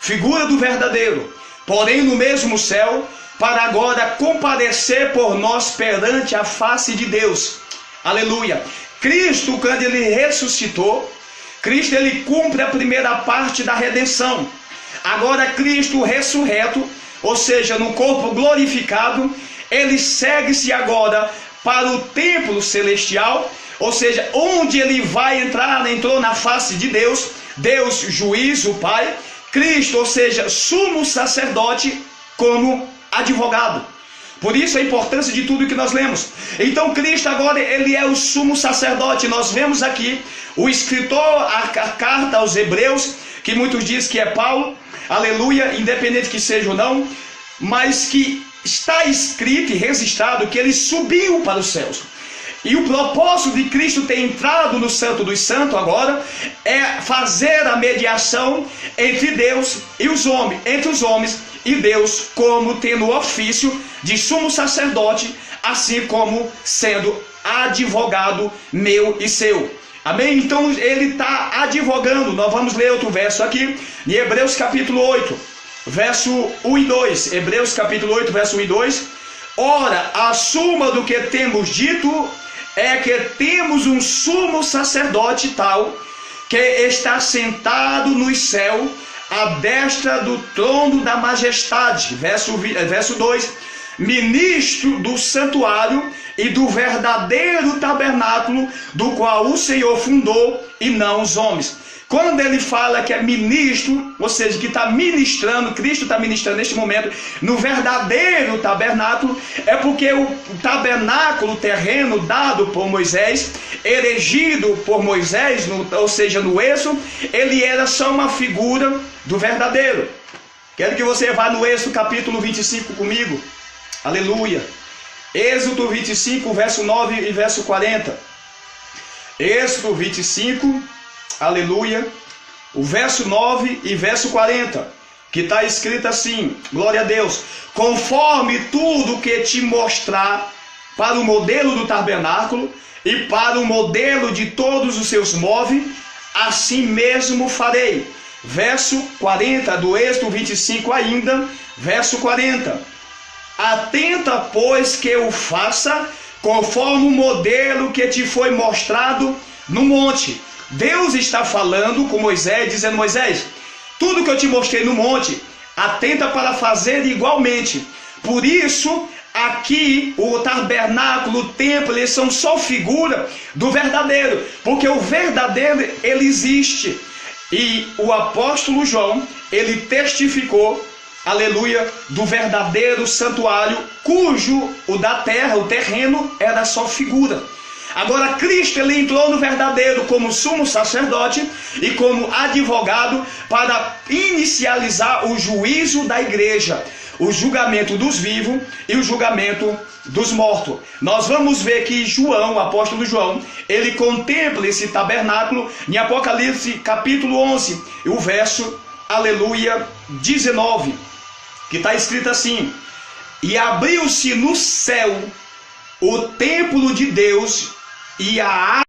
figura do verdadeiro, porém no mesmo céu, para agora comparecer por nós perante a face de Deus. Aleluia. Cristo, quando ele ressuscitou, Cristo ele cumpre a primeira parte da redenção. Agora Cristo ressurreto, ou seja, no corpo glorificado, ele segue-se agora para o templo celestial, ou seja, onde ele vai entrar, entrou na face de Deus, Deus juiz, o Pai, Cristo, ou seja, sumo sacerdote como advogado. Por isso a importância de tudo que nós lemos. Então Cristo agora ele é o sumo sacerdote. Nós vemos aqui o escritor, a carta aos Hebreus, que muitos dizem que é Paulo, aleluia, independente que seja ou não, mas que está escrito e registrado que ele subiu para os céus. E o propósito de Cristo ter entrado no Santo dos Santos agora é fazer a mediação entre Deus e os homens, entre os homens e Deus, como tendo o ofício de sumo sacerdote, assim como sendo advogado meu e seu. Amém? Então ele está advogando. Nós vamos ler outro verso aqui, em Hebreus capítulo 8, verso 1 e 2. Hebreus capítulo 8, verso 1 e 2. Ora, a suma do que temos dito é que temos um sumo sacerdote tal, que está sentado no céu, à destra do trono da majestade. Verso 2. Ministro do santuário e do verdadeiro tabernáculo, do qual o Senhor fundou e não os homens. Quando ele fala que é ministro, ou seja, que está ministrando, Cristo está ministrando neste momento, no verdadeiro tabernáculo, é porque o tabernáculo terreno dado por Moisés, erigido por Moisés, ou seja, no Êxodo, ele era só uma figura do verdadeiro. Quero que você vá no Êxodo capítulo 25 comigo. Aleluia. Êxodo 25, verso 9 e verso 40. Êxodo 25, aleluia, o verso 9 e verso 40. que está escrito assim, glória a Deus, conforme tudo que te mostrar para o modelo do tabernáculo e para o modelo de todos os seus móveis, assim mesmo farei. Verso 40 do Êxodo 25 ainda, verso 40. Atenta, pois, que eu faça conforme o modelo que te foi mostrado no monte. Deus está falando com Moisés, dizendo: Moisés, tudo que eu te mostrei no monte, atenta para fazer igualmente. Por isso, aqui o tabernáculo, o templo, eles são só figura do verdadeiro, porque o verdadeiro, ele existe. E o apóstolo João, ele testificou, aleluia, do verdadeiro santuário, cujo o da terra, o terreno, era só figura. Agora Cristo, ele entrou no verdadeiro como sumo sacerdote e como advogado para inicializar o juízo da igreja, o julgamento dos vivos e o julgamento dos mortos. Nós vamos ver que João, o apóstolo João, ele contempla esse tabernáculo em Apocalipse capítulo 11, e o verso, aleluia, 19, que está escrito assim: e abriu-se no céu o templo de Deus, e a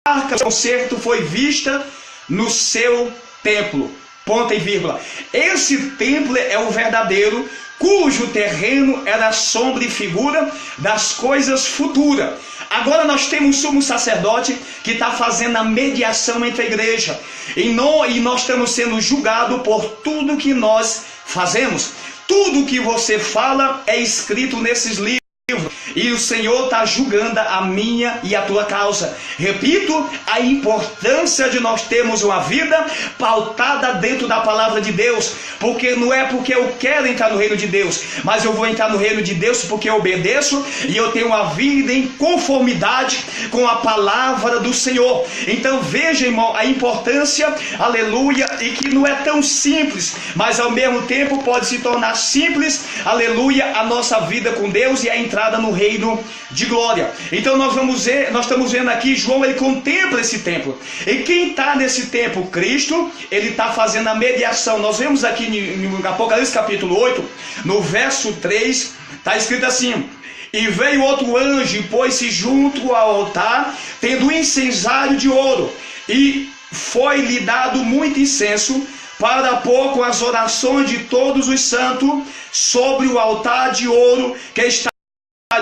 arca do concerto foi vista no seu templo. Ponto e vírgula. Esse templo é o verdadeiro, cujo terreno era sombra e figura das coisas futuras. Agora nós temos um sumo sacerdote que está fazendo a mediação entre a igreja. E nós estamos sendo julgados por tudo que nós fazemos. Tudo que você fala é escrito nesses livros. E o Senhor está julgando a minha e a tua causa. Repito, a importância de nós termos uma vida pautada dentro da palavra de Deus. Porque não é porque eu quero entrar no reino de Deus, mas eu vou entrar no reino de Deus porque eu obedeço e eu tenho uma vida em conformidade com a palavra do Senhor. Então veja, irmão, a importância, aleluia, e que não é tão simples, mas ao mesmo tempo pode se tornar simples, aleluia, a nossa vida com Deus e a entrada no reino de glória. Então nós estamos vendo aqui, João, ele contempla esse templo. E quem está nesse templo? Cristo, ele está fazendo a mediação. Nós vemos aqui no Apocalipse capítulo 8, no verso 3, está escrito assim: e veio outro anjo e pôs-se junto ao altar, tendo um incensário de ouro, e foi-lhe dado muito incenso, para pôr com as orações de todos os santos sobre o altar de ouro que está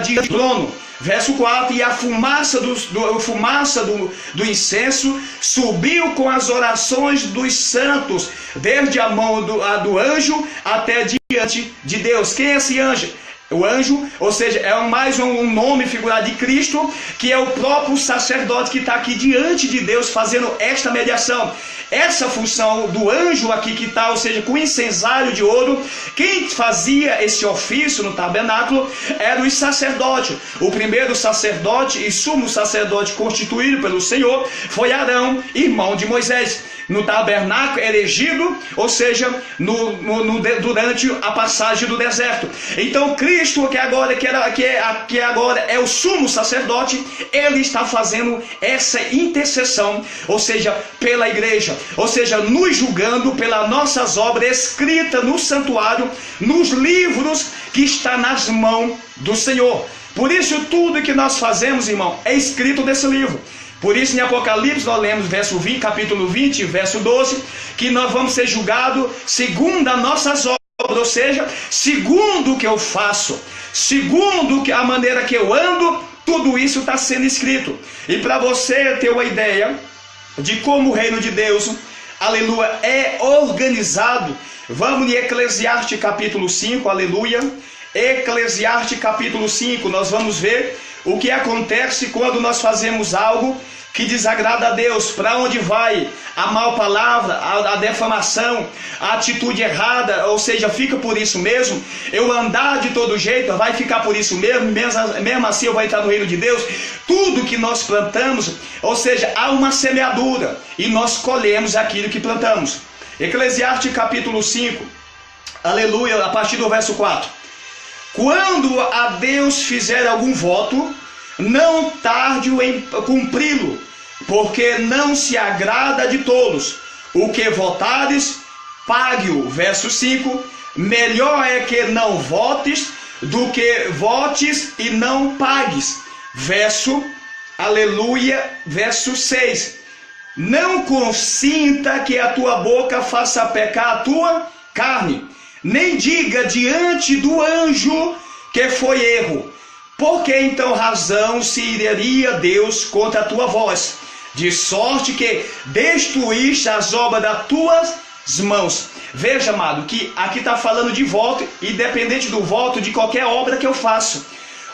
diante do trono. Verso 4: e a fumaça do incenso subiu com as orações dos santos, desde a mão do anjo até diante de Deus. Quem é esse anjo? O anjo, ou seja, é mais um nome figurado de Cristo, que é o próprio sacerdote que está aqui diante de Deus fazendo esta mediação. Essa função do anjo aqui que está, ou seja, com o incensário de ouro, quem fazia esse ofício no tabernáculo era o sacerdote. O primeiro sacerdote e sumo sacerdote constituído pelo Senhor foi Arão, irmão de Moisés. No tabernáculo erigido, ou seja, durante a passagem do deserto. Então Cristo, que agora é o sumo sacerdote, ele está fazendo essa intercessão, ou seja, pela igreja, ou seja, nos julgando pelas nossas obras escritas no santuário, nos livros que está nas mãos do Senhor. Por isso tudo que nós fazemos, irmão, é escrito nesse livro. Por isso em Apocalipse nós lemos capítulo 20, verso 12, que nós vamos ser julgados segundo as nossas obras, ou seja, segundo o que eu faço, segundo a maneira que eu ando, tudo isso está sendo escrito. E para você ter uma ideia de como o reino de Deus, aleluia, é organizado, vamos em Eclesiastes capítulo 5, aleluia. Eclesiastes capítulo 5, nós vamos ver o que acontece quando nós fazemos algo que desagrada a Deus. Para onde vai a mal palavra, a defamação, a atitude errada, ou seja, fica por isso mesmo. Eu andar de todo jeito, vai ficar por isso mesmo assim eu vou entrar no reino de Deus. Tudo que nós plantamos, ou seja, há uma semeadura e nós colhemos aquilo que plantamos. Eclesiastes capítulo 5, aleluia, a partir do verso 4. Quando a Deus fizer algum voto, não tarde em cumpri-lo, porque não se agrada de todos. O que votares, pague-o. Verso 5, melhor é que não votes do que votes e não pagues. Verso 6, não consinta que a tua boca faça pecar a tua carne, nem diga diante do anjo que foi erro, porque então razão se iraria Deus contra a tua voz, de sorte que destruíste as obras das tuas mãos. Veja, amado, que aqui está falando de voto, independente do voto de qualquer obra que eu faço.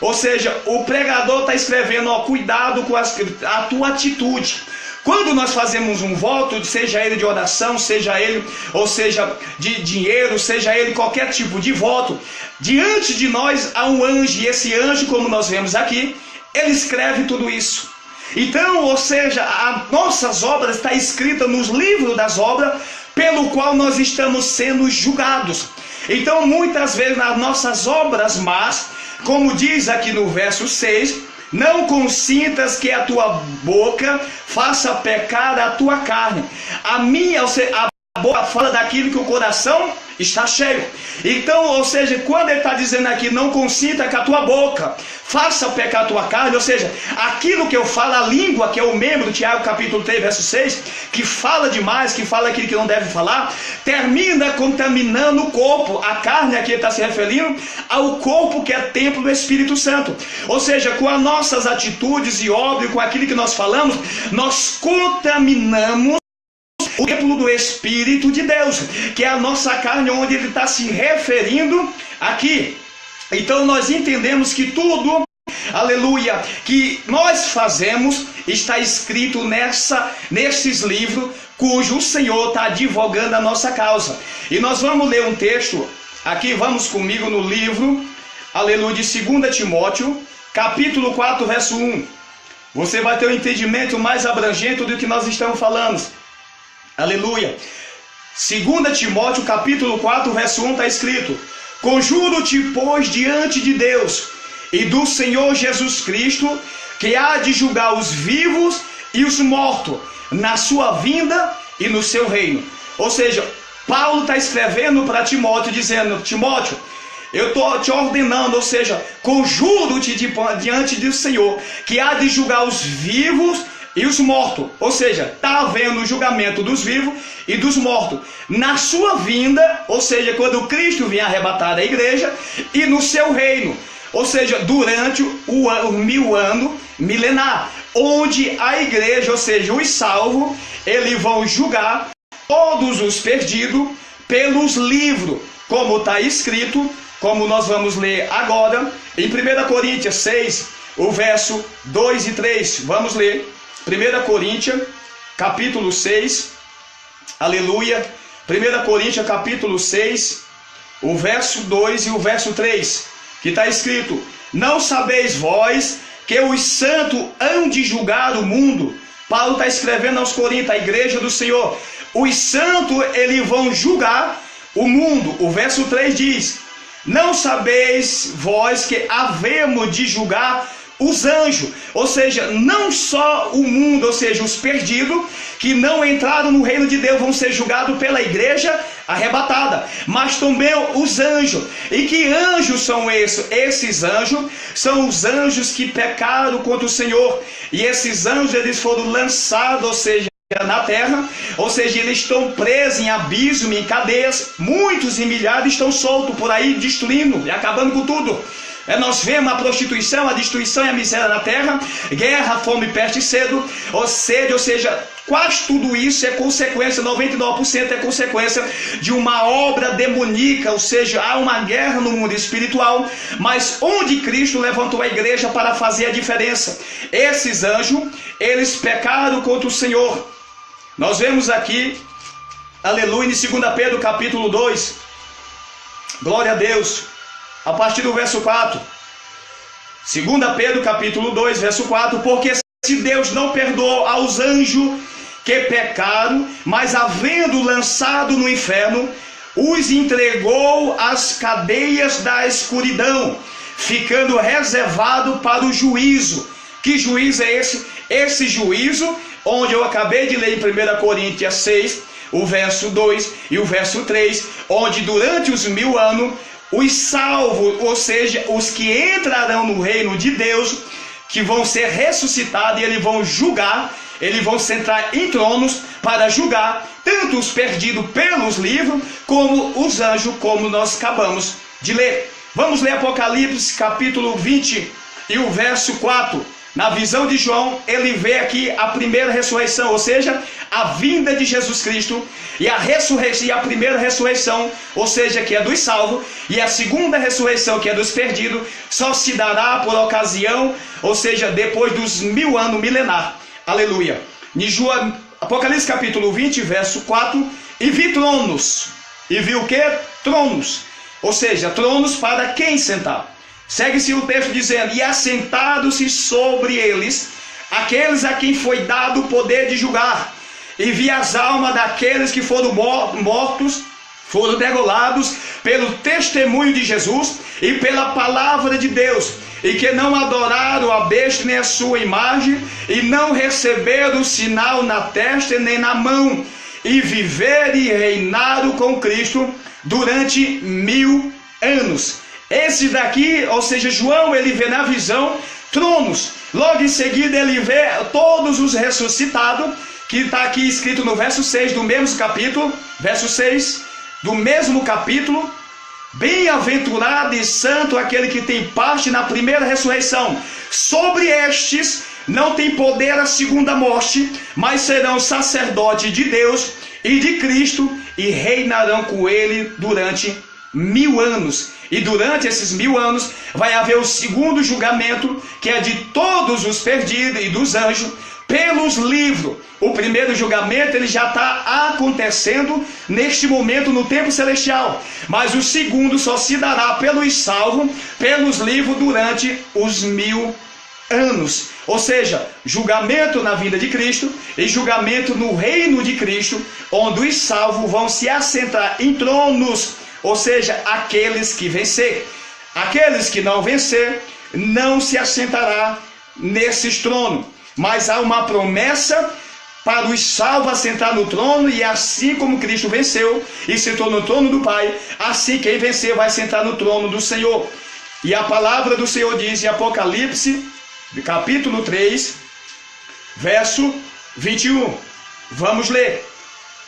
Ou seja, o pregador está escrevendo, ó, cuidado com a tua atitude. Quando nós fazemos um voto, seja ele de oração, seja ele, ou seja, de dinheiro, seja ele qualquer tipo de voto, diante de nós há um anjo, e esse anjo, como nós vemos aqui, ele escreve tudo isso. Então, ou seja, as nossas obras estão escritas nos livros das obras, pelo qual nós estamos sendo julgados. Então, muitas vezes, nas nossas obras más, como diz aqui no verso 6, não consintas que a tua boca faça pecar a tua carne. A boca fala daquilo que o coração está cheio. Então, ou seja, quando ele está dizendo aqui, não consinta que a tua boca faça pecar a tua carne, ou seja, aquilo que eu falo, a língua, que é o membro, Tiago capítulo 3, verso 6, que fala demais, que fala aquilo que não deve falar, termina contaminando o corpo. A carne aqui está se referindo ao corpo que é templo do Espírito Santo. Ou seja, com as nossas atitudes e obras, com aquilo que nós falamos, nós contaminamos o templo do Espírito de Deus, que é a nossa carne, onde ele está se referindo aqui. Então nós entendemos que tudo, aleluia, que nós fazemos está escrito nesses livros, cujo o Senhor está advogando a nossa causa. E nós vamos ler um texto aqui, vamos comigo no livro, aleluia, de 2 Timóteo, capítulo 4, verso 1. Você vai ter um entendimento mais abrangente do que nós estamos falando. Aleluia. 2 Timóteo capítulo 4, verso 1 está escrito: conjuro-te, pois, diante de Deus e do Senhor Jesus Cristo, que há de julgar os vivos e os mortos na sua vinda e no seu reino. Ou seja, Paulo está escrevendo para Timóteo, dizendo: Timóteo, eu estou te ordenando, ou seja, conjuro-te diante do Senhor, que há de julgar os vivos e os mortos. Ou seja, está havendo o julgamento dos vivos e dos mortos na sua vinda, ou seja, quando Cristo vier arrebatar a igreja, e no seu reino, ou seja, durante o 1000 ano milenar, onde a igreja, ou seja, os salvos, eles vão julgar todos os perdidos pelos livros, como está escrito, como nós vamos ler agora, em 1 Coríntios 6, o verso 2 e 3, vamos ler. 1 Coríntios, capítulo 6, aleluia, 1 Coríntios, capítulo 6, o verso 2 e o verso 3, que está escrito: não sabeis vós que os santos hão de julgar o mundo? Paulo está escrevendo aos Coríntios, a igreja do Senhor. Os santos, eles vão julgar o mundo. O verso 3 diz: não sabeis vós que havemos de julgar os anjos? Ou seja, não só o mundo, ou seja, os perdidos que não entraram no reino de Deus vão ser julgados pela igreja arrebatada, mas também os anjos. E que anjos são esses? Esses anjos são os anjos que pecaram contra o Senhor, e esses anjos, eles foram lançados, ou seja, na terra, ou seja, eles estão presos em abismo, em cadeias. Muitos e milhares estão soltos por aí, destruindo e acabando com tudo. Nós vemos a prostituição, a destruição e a miséria na terra, guerra, fome, peste e sede, ou seja, quase tudo isso é consequência, 99% é consequência de uma obra demoníaca, ou seja, há uma guerra no mundo espiritual, mas onde Cristo levantou a igreja para fazer a diferença. Esses anjos, eles pecaram contra o Senhor. Nós vemos aqui, aleluia, em 2 Pedro capítulo 2, glória a Deus, a partir do verso 4, 2 Pedro capítulo 2, verso 4, porque se Deus não perdoou aos anjos que pecaram, mas havendo lançado no inferno, os entregou às cadeias da escuridão, ficando reservado para o juízo. Que juízo é esse? Esse juízo, onde eu acabei de ler em 1 Coríntios 6, o verso 2 e o verso 3, onde durante os 1000 anos, os salvos, ou seja, os que entrarão no reino de Deus, que vão ser ressuscitados e eles vão julgar, eles vão sentar em tronos para julgar tanto os perdidos pelos livros, como os anjos, como nós acabamos de ler. Vamos ler Apocalipse capítulo 20 e o verso 4. Na visão de João, ele vê aqui a primeira ressurreição, ou seja, a vinda de Jesus Cristo, e a ressurreição, e a primeira ressurreição, ou seja, que é dos salvos, e a segunda ressurreição, que é dos perdidos, só se dará por ocasião, ou seja, depois dos 1000 anos milenar. Aleluia. Apocalipse capítulo 20, verso 4, e vi tronos. E vi o que? Tronos. Ou seja, tronos para quem sentar? Segue-se o texto dizendo, e assentados-se sobre eles, aqueles a quem foi dado o poder de julgar. E vi as almas daqueles que foram mortos, foram degolados pelo testemunho de Jesus e pela palavra de Deus, e que não adoraram a besta nem a sua imagem, e não receberam o sinal na testa nem na mão, e viveram e reinaram com Cristo durante 1000 anos. Esse daqui, ou seja, João, ele vê na visão tronos. Logo em seguida ele vê todos os ressuscitados, que está aqui escrito no verso 6 do mesmo capítulo, verso 6 do mesmo capítulo. Bem-aventurado e santo aquele que tem parte na primeira ressurreição. Sobre estes não tem poder a segunda morte, mas serão sacerdotes de Deus e de Cristo, e reinarão com ele durante 1000 anos. E durante esses 1000 anos vai haver o segundo julgamento, que é de todos os perdidos e dos anjos pelos livros. O primeiro julgamento ele já está acontecendo neste momento no tempo celestial, mas o segundo só se dará pelos salvos, pelos livros, durante os 1000 anos. Ou seja, julgamento na vinda de Cristo e julgamento no reino de Cristo, onde os salvos vão se assentar em tronos, ou seja, aqueles que vencer. Aqueles que não vencer não se assentará nesses tronos, mas há uma promessa para os salvos assentar no trono, e assim como Cristo venceu e sentou no trono do Pai, assim quem vencer vai sentar no trono do Senhor. E a palavra do Senhor diz em Apocalipse capítulo 3, verso 21. Vamos ler.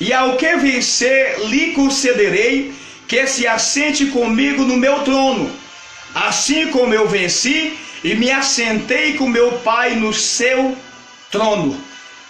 E ao que vencer lhe concederei que se assente comigo no meu trono, assim como eu venci e me assentei com meu Pai no seu trono.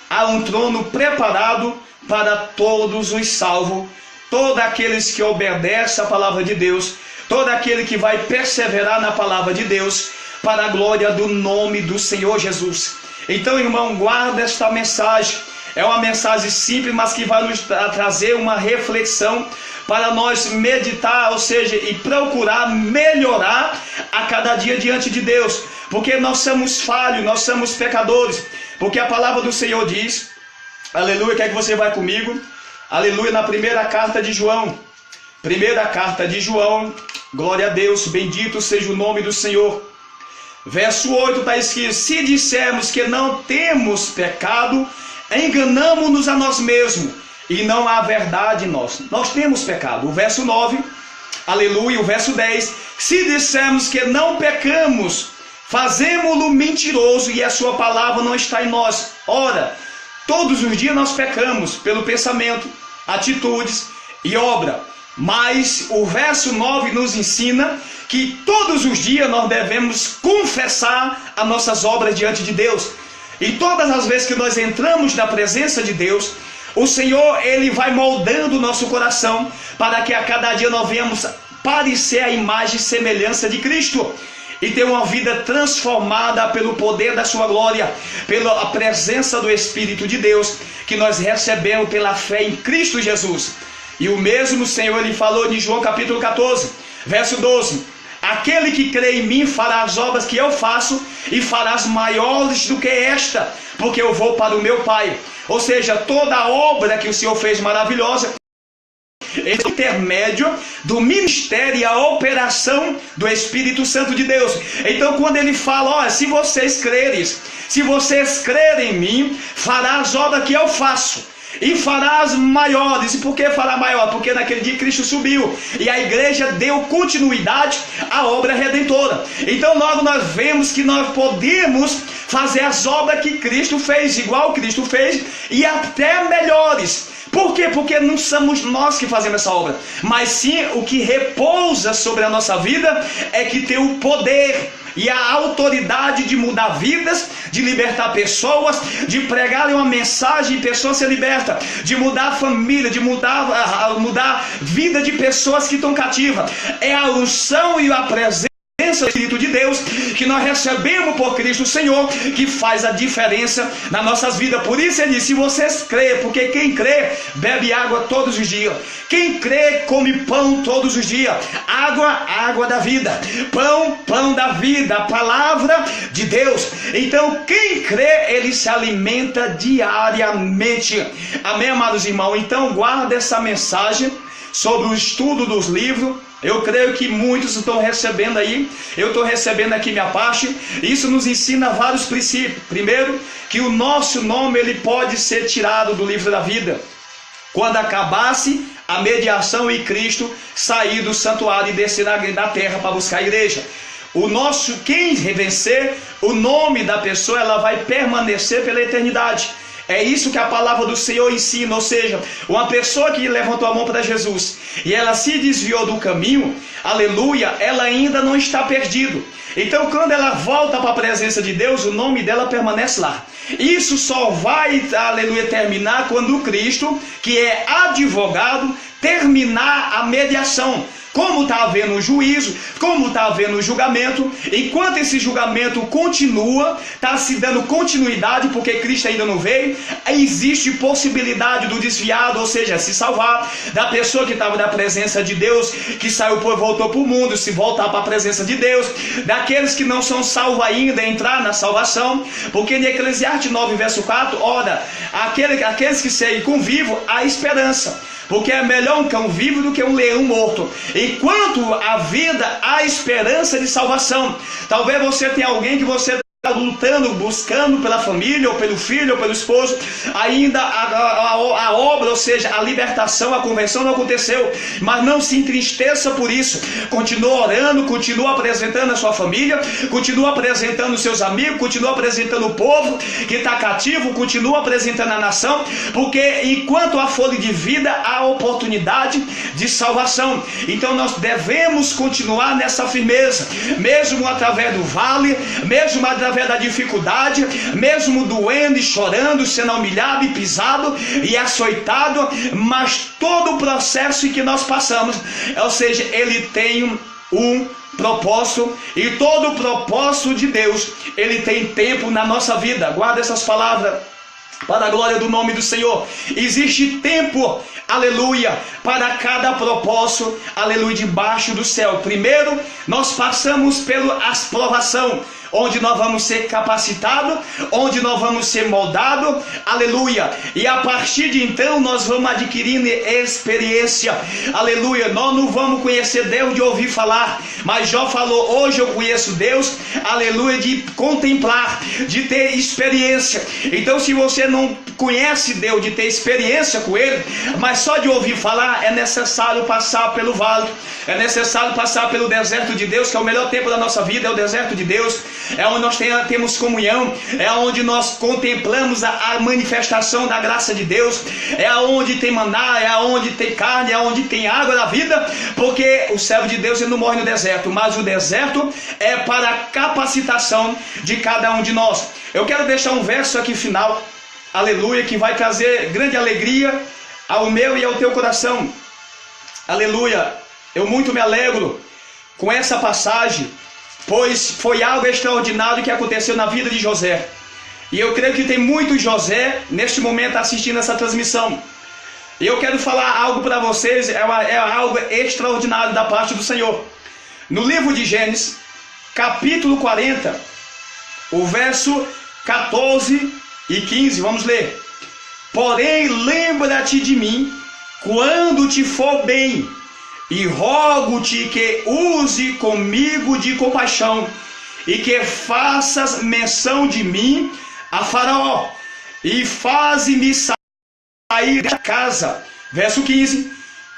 Há um trono preparado para todos os salvos, todos aqueles que obedecem a palavra de Deus, todo aquele que vai perseverar na palavra de Deus, para a glória do nome do Senhor Jesus. Então, irmão, guarda esta mensagem. É uma mensagem simples, mas que vai nos trazer uma reflexão para nós meditar, ou seja, e procurar melhorar a cada dia diante de Deus, porque nós somos falhos, nós somos pecadores, porque a palavra do Senhor diz, aleluia, quer que você vai comigo, aleluia, na primeira carta de João, glória a Deus, bendito seja o nome do Senhor. Verso 8 está escrito, se dissermos que não temos pecado, enganamo-nos a nós mesmos, e não há verdade em nós. Nós temos pecado. O verso 9, aleluia, o verso 10, se dissermos que não pecamos, fazemo-lo mentiroso, e a sua palavra não está em nós. Ora, todos os dias nós pecamos, pelo pensamento, atitudes e obra. Mas o verso 9 nos ensina que todos os dias nós devemos confessar as nossas obras diante de Deus. E todas as vezes que nós entramos na presença de Deus, o Senhor, Ele vai moldando o nosso coração, para que a cada dia nós venhamos parecer a imagem e semelhança de Cristo, e ter uma vida transformada pelo poder da sua glória, pela presença do Espírito de Deus, que nós recebemos pela fé em Cristo Jesus. E o mesmo Senhor, Ele falou em João capítulo 14, verso 12, aquele que crê em mim fará as obras que eu faço, e farás maiores do que esta, porque eu vou para o meu Pai. Ou seja, toda a obra que o Senhor fez maravilhosa, esse é o intermédio do ministério e a operação do Espírito Santo de Deus. Então quando ele fala, olha, se vocês crerem em mim, fará as obras que eu faço. e farás maiores. E por que fará maior? Porque naquele dia Cristo subiu e a igreja deu continuidade à obra redentora. Então logo nós vemos que nós podemos fazer as obras que Cristo fez, igual Cristo fez, e até melhores. Por quê? Porque não somos nós que fazemos essa obra, mas sim o que repousa sobre a nossa vida é que tem o poder e a autoridade de mudar vidas, de libertar pessoas, de pregar uma mensagem e pessoas se libertam, de mudar a família, de mudar a vida de pessoas que estão cativas. É a unção e a presença do Espírito de Deus que nós recebemos por Cristo Senhor que faz a diferença nas nossas vidas. Por isso ele diz: se vocês crêem, porque quem crê bebe água todos os dias, quem crê come pão todos os dias. Água da vida, pão da vida, a palavra de Deus. Então quem crê, ele se alimenta diariamente. Amém, amados irmãos? Então guarda essa mensagem sobre o estudo dos livros. Eu creio que muitos estão recebendo aí, eu estou recebendo aqui minha parte. Isso nos ensina vários princípios. Primeiro, que o nosso nome ele pode ser tirado do livro da vida quando acabasse a mediação e Cristo sair do santuário e descer na terra para buscar a igreja. Quem vencer, o nome da pessoa ela vai permanecer pela eternidade. É isso que a palavra do Senhor ensina, ou seja, uma pessoa que levantou a mão para Jesus e ela se desviou do caminho, aleluia, ela ainda não está perdida. Então quando ela volta para a presença de Deus, o nome dela permanece lá. Isso só vai, aleluia, terminar quando Cristo, que é advogado, terminar a mediação. Como está havendo o juízo, como está havendo o julgamento, enquanto esse julgamento continua, está se dando continuidade, porque Cristo ainda não veio, existe possibilidade do desviado, ou seja, se salvar, da pessoa que estava na presença de Deus, que saiu e voltou para o mundo, se voltar para a presença de Deus, daqueles que não são salvos ainda, entrar na salvação, porque em Eclesiastes 9, verso 4, ora, aqueles que seguem com vivo, há esperança. Porque é melhor um cão vivo do que um leão morto. Enquanto a vida, há esperança de salvação. Talvez você tenha alguém que você está lutando, buscando pela família, ou pelo filho, ou pelo esposo. Ainda a obra, ou seja, a libertação, a conversão não aconteceu. Mas não se entristeça por isso. Continua orando, continua apresentando a sua família, continua apresentando os seus amigos, continua apresentando o povo que está cativo, continua apresentando a nação, porque enquanto há fôlego de vida, há oportunidade de salvação. Então nós devemos continuar nessa firmeza, mesmo através do vale, mesmo através da dificuldade, mesmo doendo e chorando, sendo humilhado e pisado e açoitado, mas todo o processo que nós passamos, ou seja, ele tem um propósito, e todo o propósito de Deus, ele tem tempo na nossa vida. Guarda essas palavras para a glória do nome do Senhor. Existe tempo, aleluia, para cada propósito, aleluia, debaixo do céu. Primeiro, nós passamos pela provação, onde nós vamos ser capacitados, onde nós vamos ser moldados, aleluia, e a partir de então nós vamos adquirindo experiência, aleluia. Nós não vamos conhecer Deus de ouvir falar, mas Jó falou: hoje eu conheço Deus, aleluia, de contemplar, de ter experiência. Então se você não conhece Deus, de ter experiência com Ele, mas só de ouvir falar, é necessário passar pelo vale, é necessário passar pelo deserto de Deus, que é o melhor tempo da nossa vida, é o deserto de Deus. É onde nós temos comunhão, é onde nós contemplamos a manifestação da graça de Deus, é onde tem maná, é onde tem carne, é onde tem água da vida, porque o servo de Deus ele não morre no deserto, mas o deserto é para a capacitação de cada um de nós. Eu quero deixar um verso aqui final, aleluia, que vai trazer grande alegria ao meu e ao teu coração, aleluia. Eu muito me alegro com essa passagem, pois foi algo extraordinário que aconteceu na vida de José. E eu creio que tem muitos José neste momento assistindo essa transmissão. E eu quero falar algo para vocês, é algo extraordinário da parte do Senhor. No livro de Gênesis, capítulo 40, o verso 14 e 15, vamos ler. Porém, lembra-te de mim quando te for bem, e rogo-te que use comigo de compaixão, e que faças menção de mim a Faraó, e faze-me sair sair da casa. Verso 15.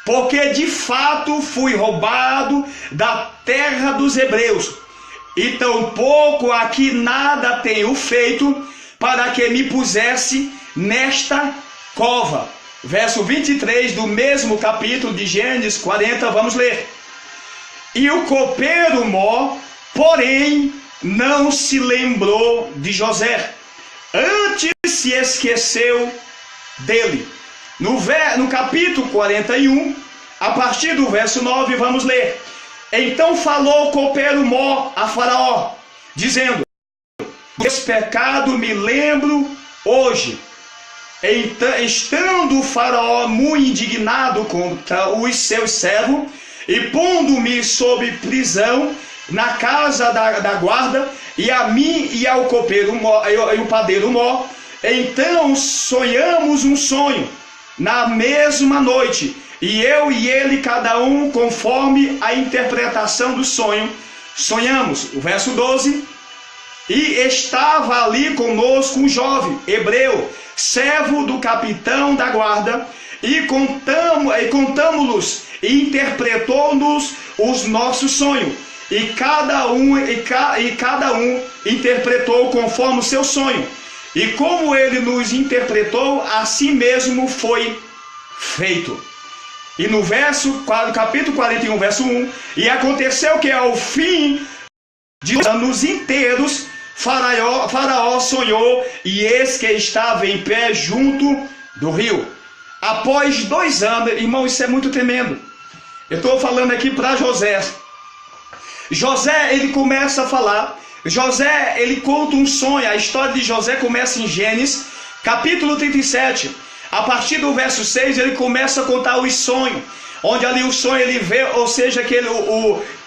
Porque de fato fui roubado da terra dos hebreus, e tampouco aqui nada tenho feito para que me pusesse nesta cova. Verso 23 do mesmo capítulo de Gênesis 40, vamos ler. E o copeiro Mó, porém, não se lembrou de José, antes se esqueceu dele. No capítulo 41, a partir do verso 9, vamos ler. Então falou o copeiro Mó a Faraó, dizendo: desse pecado me lembro hoje. Então, estando o Faraó muito indignado contra os seus servos, e pondo-me sob prisão na casa da guarda, e a mim e ao copeiro Mó, e o padeiro Mó, então sonhamos um sonho na mesma noite, e eu e ele, cada um conforme a interpretação do sonho, sonhamos. O verso 12. E estava ali conosco um jovem hebreu, servo do capitão da guarda, e contamos-los, e interpretou-nos os nossos sonhos, e cada um interpretou conforme o seu sonho, e como ele nos interpretou, assim mesmo foi feito. E no capítulo 41, verso 1, e aconteceu que ao fim de anos inteiros, Faraó sonhou, e eis que estava em pé junto do rio. Após 2 anos, irmão, isso é muito tremendo. Eu estou falando aqui para José. José, ele começa a falar. José, ele conta um sonho. A história de José começa em Gênesis, capítulo 37. A partir do verso 6, ele começa a contar os sonhos. Onde ali o sonho ele vê, ou seja, que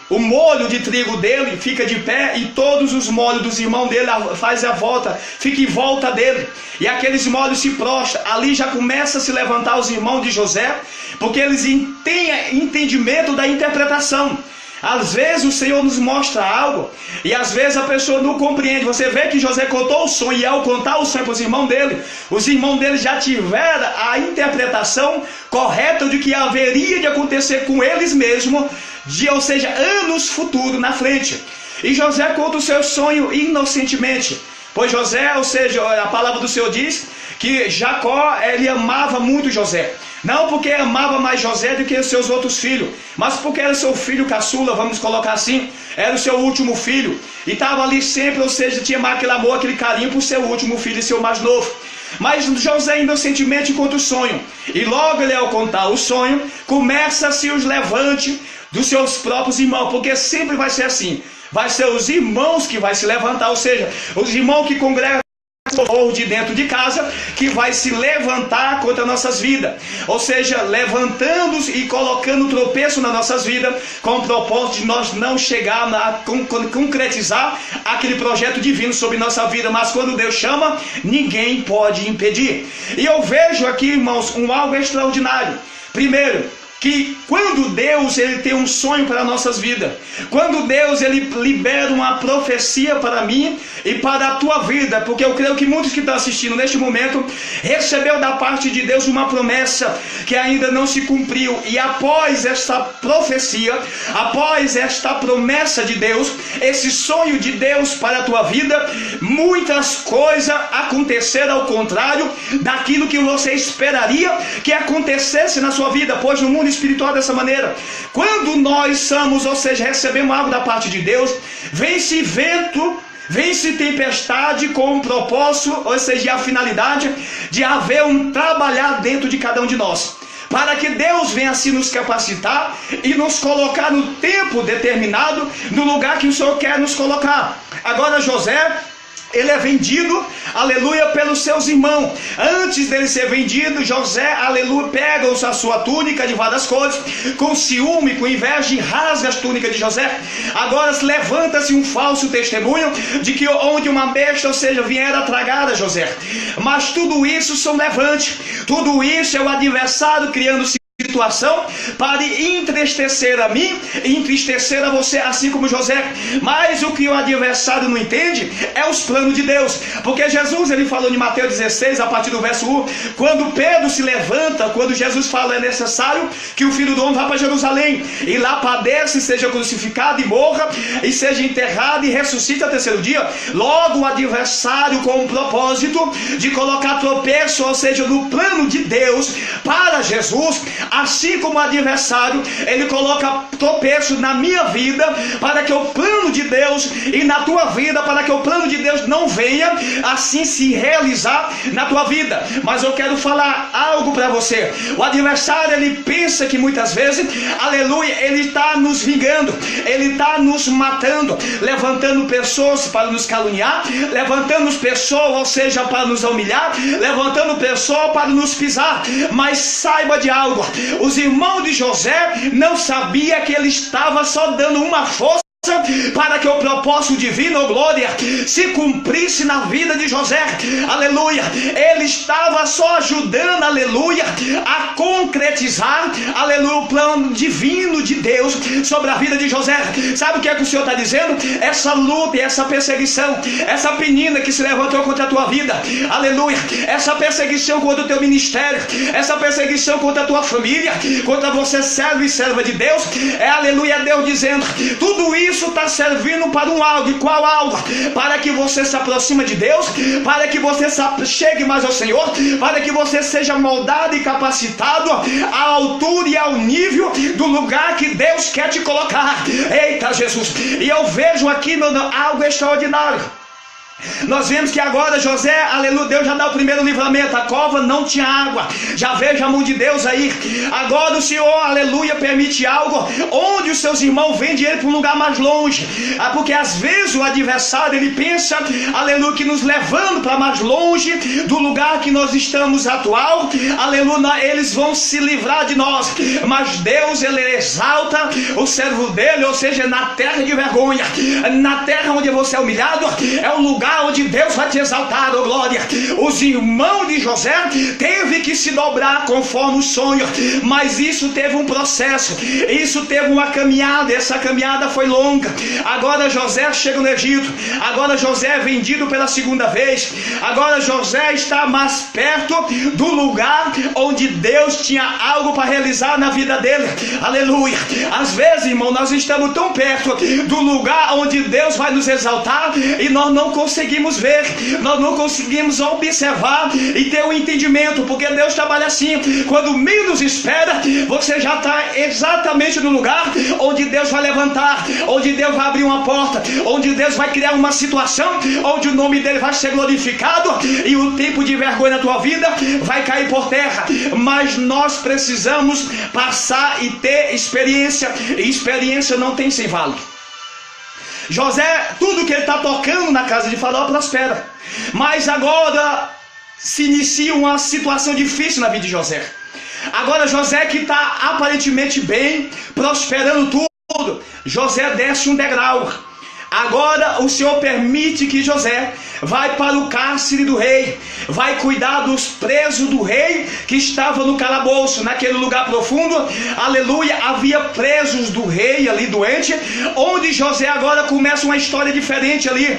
o molho de trigo dele fica de pé, e todos os molhos dos irmãos dele faz a volta, fica em volta dele, e aqueles molhos se prostram. Ali já começa a se levantar os irmãos de José, porque eles têm entendimento da interpretação. Às vezes o Senhor nos mostra algo, e às vezes a pessoa não compreende. Você vê que José contou o sonho, e ao contar o sonho para os irmãos dele já tiveram a interpretação correta de que haveria de acontecer com eles mesmos, ou seja, anos futuros na frente. E José conta o seu sonho inocentemente, pois José, ou seja, a palavra do Senhor diz que Jacó, ele amava muito José. Não porque amava mais José do que os seus outros filhos, mas porque era seu filho caçula, vamos colocar assim, era o seu último filho, e estava ali sempre, ou seja, tinha mais aquele amor, aquele carinho por seu último filho e seu mais novo. Mas José inocentemente conta o sonho, e logo ele, ao contar o sonho, começa-se os levantes dos seus próprios irmãos, porque sempre vai ser assim, vai ser os irmãos que vai se levantar, ou seja, os irmãos que congregam ou de dentro de casa, que vai se levantar contra nossas vidas, ou seja, levantando e colocando tropeço nas nossas vidas, com o propósito de nós não chegar a concretizar aquele projeto divino sobre nossa vida. Mas quando Deus chama, ninguém pode impedir. E eu vejo aqui, irmãos, algo extraordinário. Primeiro, que quando Deus ele tem um sonho para nossas vidas, quando Deus ele libera uma profecia para mim e para a tua vida, porque eu creio que muitos que estão assistindo neste momento recebeu da parte de Deus uma promessa que ainda não se cumpriu, e após esta profecia, após esta promessa de Deus, esse sonho de Deus para a tua vida, muitas coisas aconteceram ao contrário daquilo que você esperaria que acontecesse na sua vida, pois no mundo espiritual dessa maneira, quando nós somos, ou seja, recebemos algo da parte de Deus, vem-se vento, vem-se tempestade com um propósito, ou seja, a finalidade de haver um trabalhar dentro de cada um de nós, para que Deus venha assim nos capacitar e nos colocar no tempo determinado, no lugar que o Senhor quer nos colocar. Agora José, ele é vendido, aleluia, pelos seus irmãos. Antes dele ser vendido, José, aleluia, pega a sua túnica de várias cores, com ciúme, com inveja, e rasga as túnicas de José. Agora levanta-se um falso testemunho de que onde uma besta, ou seja, viera tragar a José. Mas tudo isso são levantes, tudo isso é o adversário criando situação para entristecer a mim e entristecer a você, assim como José. Mas o que o adversário não entende é os planos de Deus, porque Jesus, ele falou em Mateus 16, a partir do verso 1, quando Pedro se levanta, quando Jesus fala é necessário que o Filho do Homem vá para Jerusalém, e lá padeça, seja crucificado e morra, e seja enterrado e ressuscite ao terceiro dia. Logo o adversário, com o propósito de colocar tropeço, ou seja, no plano de Deus para Jesus, assim como o adversário, ele coloca tropeço na minha vida, para que o plano de Deus e na tua vida, para que o plano de Deus não venha assim se realizar na tua vida. Mas eu quero falar algo para você. O adversário, ele pensa que muitas vezes, aleluia, ele está nos vingando, ele está nos matando, levantando pessoas para nos caluniar, levantando pessoas, ou seja, para nos humilhar, levantando pessoas para nos pisar. Mas saiba de algo, os irmãos de José não sabiam que ele estava só dando uma força para que o propósito divino, glória, se cumprisse na vida de José, aleluia. Ele estava só ajudando, aleluia, a concretizar, aleluia, o plano divino de Deus sobre a vida de José. Sabe o que é que o Senhor está dizendo? Essa luta e essa perseguição, essa penina que se levantou contra a tua vida, aleluia, essa perseguição contra o teu ministério, essa perseguição contra a tua família, contra você, servo e serva de Deus, aleluia, Deus dizendo, tudo isso está servindo para um algo. E qual algo? Para que você se aproxime de Deus, para que você chegue mais ao Senhor, para que você seja moldado e capacitado à altura e ao nível do lugar que Deus quer te colocar. Eita Jesus! E eu vejo aqui algo extraordinário. Nós vemos que agora José, aleluia, Deus já dá o primeiro livramento. A cova não tinha água, já vejo a mão de Deus aí. Agora o Senhor, aleluia, permite algo onde os seus irmãos vendem ele para um lugar mais longe, porque às vezes o adversário, ele pensa, aleluia, que nos levando para mais longe do lugar que nós estamos atual, aleluia, eles vão se livrar de nós. Mas Deus, ele exalta o servo dele, ou seja, na terra de vergonha, na terra onde você é humilhado, é o lugar onde Deus vai te exaltar, oh glória. Os irmãos de José teve que se dobrar conforme o sonho, mas isso teve um processo, isso teve uma caminhada, essa caminhada foi longa. Agora José chega no Egito, agora José é vendido pela segunda vez, agora José está mais perto do lugar onde Deus tinha algo para realizar na vida dele, aleluia. Às vezes, irmão, nós estamos tão perto do lugar onde Deus vai nos exaltar e nós não conseguimos ver, nós não conseguimos observar e ter um entendimento, porque Deus trabalha assim, quando menos espera, você já está exatamente no lugar onde Deus vai levantar, onde Deus vai abrir uma porta, onde Deus vai criar uma situação, onde o nome dele vai ser glorificado e o tempo de vergonha na tua vida vai cair por terra. Mas nós precisamos passar e ter experiência, e experiência não tem sem válido. José, tudo que ele está tocando na casa de Faraó prospera, mas agora se inicia uma situação difícil na vida de José. Agora José, que está aparentemente bem, prosperando tudo, José desce um degrau. Agora o Senhor permite que José vai para o cárcere do rei, vai cuidar dos presos do rei que estavam no calabouço, naquele lugar profundo, aleluia, havia presos do rei ali doente, onde José agora começa uma história diferente ali,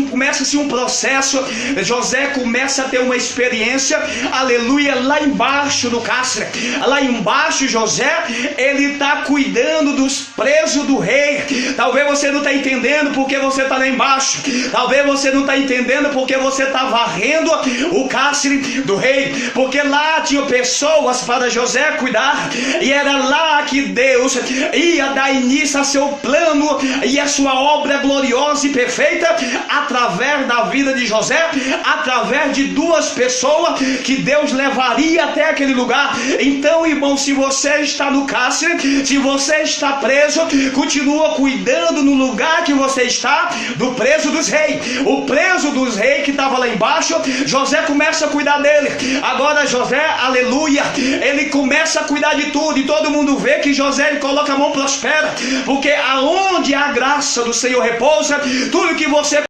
começa-se um processo, José começa a ter uma experiência, aleluia, lá embaixo do cárcere, lá embaixo José, ele está cuidando dos presos do rei. Talvez você não está entendendo porque você está lá embaixo, talvez você não está entendendo porque você está varrendo o cárcere do rei, porque lá tinha pessoas para José cuidar, e era lá que Deus ia dar início a seu plano e a sua obra gloriosa e perfeita, através da vida de José, através de duas pessoas que Deus levaria até aquele lugar. Então, irmão, se você está no cárcere, se você está preso, continua cuidando no lugar que você está, do preso dos reis. O preso dos reis que estava lá embaixo, José começa a cuidar dele. Agora José, aleluia, ele começa a cuidar de tudo, e todo mundo vê que José, ele coloca a mão, prospera, porque aonde a graça do Senhor repousa, tudo que você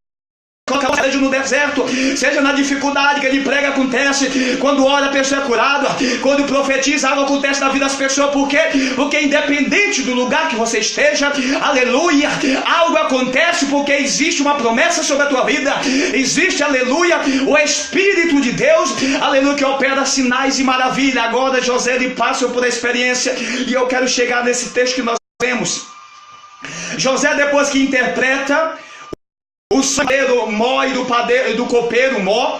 seja no deserto, seja na dificuldade que ele prega, acontece. Quando ora, a pessoa é curada. Quando profetiza, algo acontece na vida das pessoas. Por quê? Porque independente do lugar que você esteja, aleluia, algo acontece, porque existe uma promessa sobre a tua vida. Existe, aleluia, o Espírito de Deus, aleluia, que opera sinais e maravilha. Agora José, ele passa por a experiência, e eu quero chegar nesse texto que nós vemos. José, depois que interpreta o padeiro Mó e do copeiro Mó,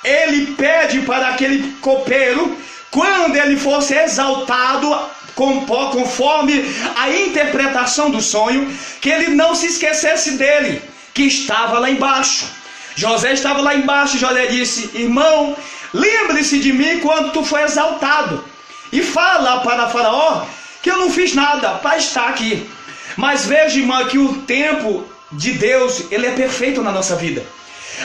ele pede para aquele copeiro, quando ele fosse exaltado conforme a interpretação do sonho, que ele não se esquecesse dele, que estava lá embaixo. José estava lá embaixo. José disse: irmão, lembre-se de mim quando tu for exaltado, e fala para Faraó que eu não fiz nada para estar aqui. Mas veja, irmão, que o tempo de Deus, ele é perfeito na nossa vida.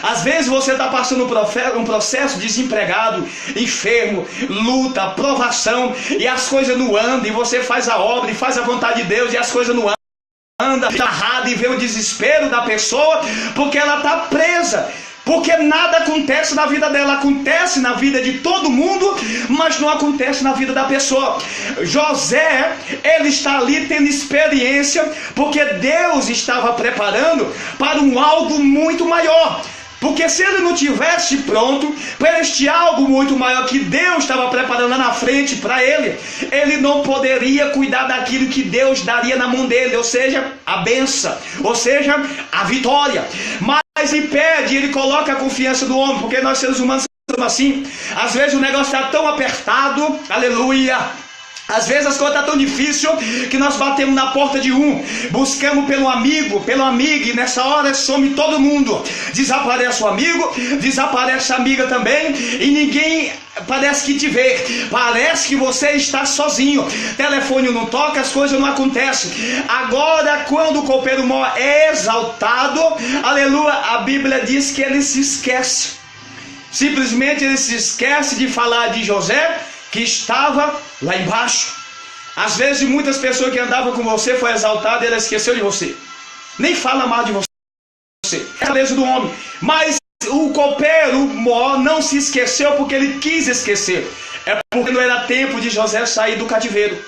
Às vezes você está passando um processo, desempregado, enfermo, luta, provação, e as coisas não andam, e você faz a obra e faz a vontade de Deus, e as coisas não andam, está errado, e vê o desespero da pessoa, porque ela está presa. Porque nada acontece na vida dela, acontece na vida de todo mundo, mas não acontece na vida da pessoa. José, ele está ali tendo experiência, porque Deus estava preparando para um algo muito maior. Porque se ele não tivesse pronto para este algo muito maior que Deus estava preparando lá na frente para ele, ele não poderia cuidar daquilo que Deus daria na mão dele, ou seja, a bênção, ou seja, a vitória. Mas ele pede, ele coloca a confiança no homem, porque nós seres humanos somos assim. Às vezes o negócio está tão apertado, aleluia. Às vezes as coisas estão tão difíceis que nós batemos na porta de um, buscamos pelo amigo, pela amiga, e nessa hora some todo mundo. Desaparece o amigo, desaparece a amiga também, e ninguém parece que te vê. Parece que você está sozinho. Telefone não toca, as coisas não acontecem. Agora, quando o copeiro Mó é exaltado, aleluia, a Bíblia diz que ele se esquece. Simplesmente ele se esquece de falar de José, que estava lá embaixo. Às vezes muitas pessoas que andavam com você foi exaltada e ela esqueceu de você. Nem fala mal de você. É a beleza do homem. Mas o copeiro Mó não se esqueceu porque ele quis esquecer. É porque não era tempo de José sair do cativeiro.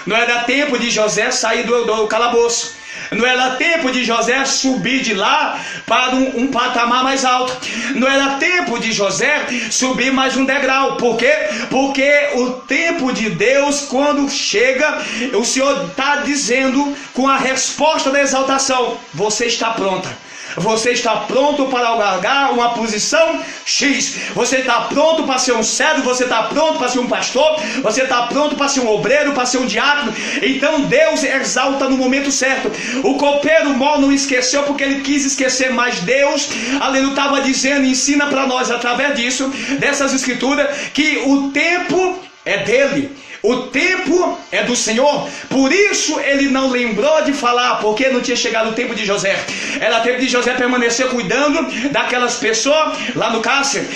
Não era tempo de José sair do calabouço. Não era tempo de José subir de lá para um patamar mais alto. Não era tempo de José subir mais um degrau. Por quê? Porque o tempo de Deus, quando chega, o Senhor está dizendo com a resposta da exaltação: você está pronta. Você está pronto para alcançar uma posição X. Você está pronto para ser um servo. Você está pronto para ser um pastor. Você está pronto para ser um obreiro, para ser um diácono. Então Deus exalta no momento certo. O copeiro Mó não esqueceu porque ele quis esquecer. Mas Deus, aleluia, estava dizendo, ensina para nós através disso, dessas escrituras, que o tempo é dele. O tempo é do Senhor. Por isso ele não lembrou de falar, porque não tinha chegado o tempo de José. Era tempo de José permanecer cuidando daquelas pessoas lá no cárcere.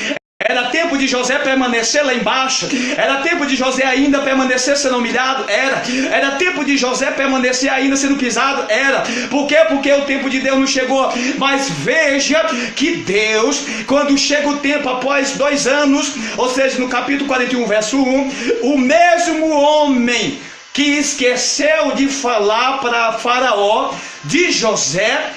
Era tempo de José permanecer lá embaixo. Era tempo de José ainda permanecer sendo humilhado. Era tempo de José permanecer ainda sendo pisado. Por quê? Porque o tempo de Deus não chegou. Mas veja que Deus, quando chega o tempo após 2 anos, ou seja, no capítulo 41, verso 1, o mesmo homem que esqueceu de falar para Faraó de José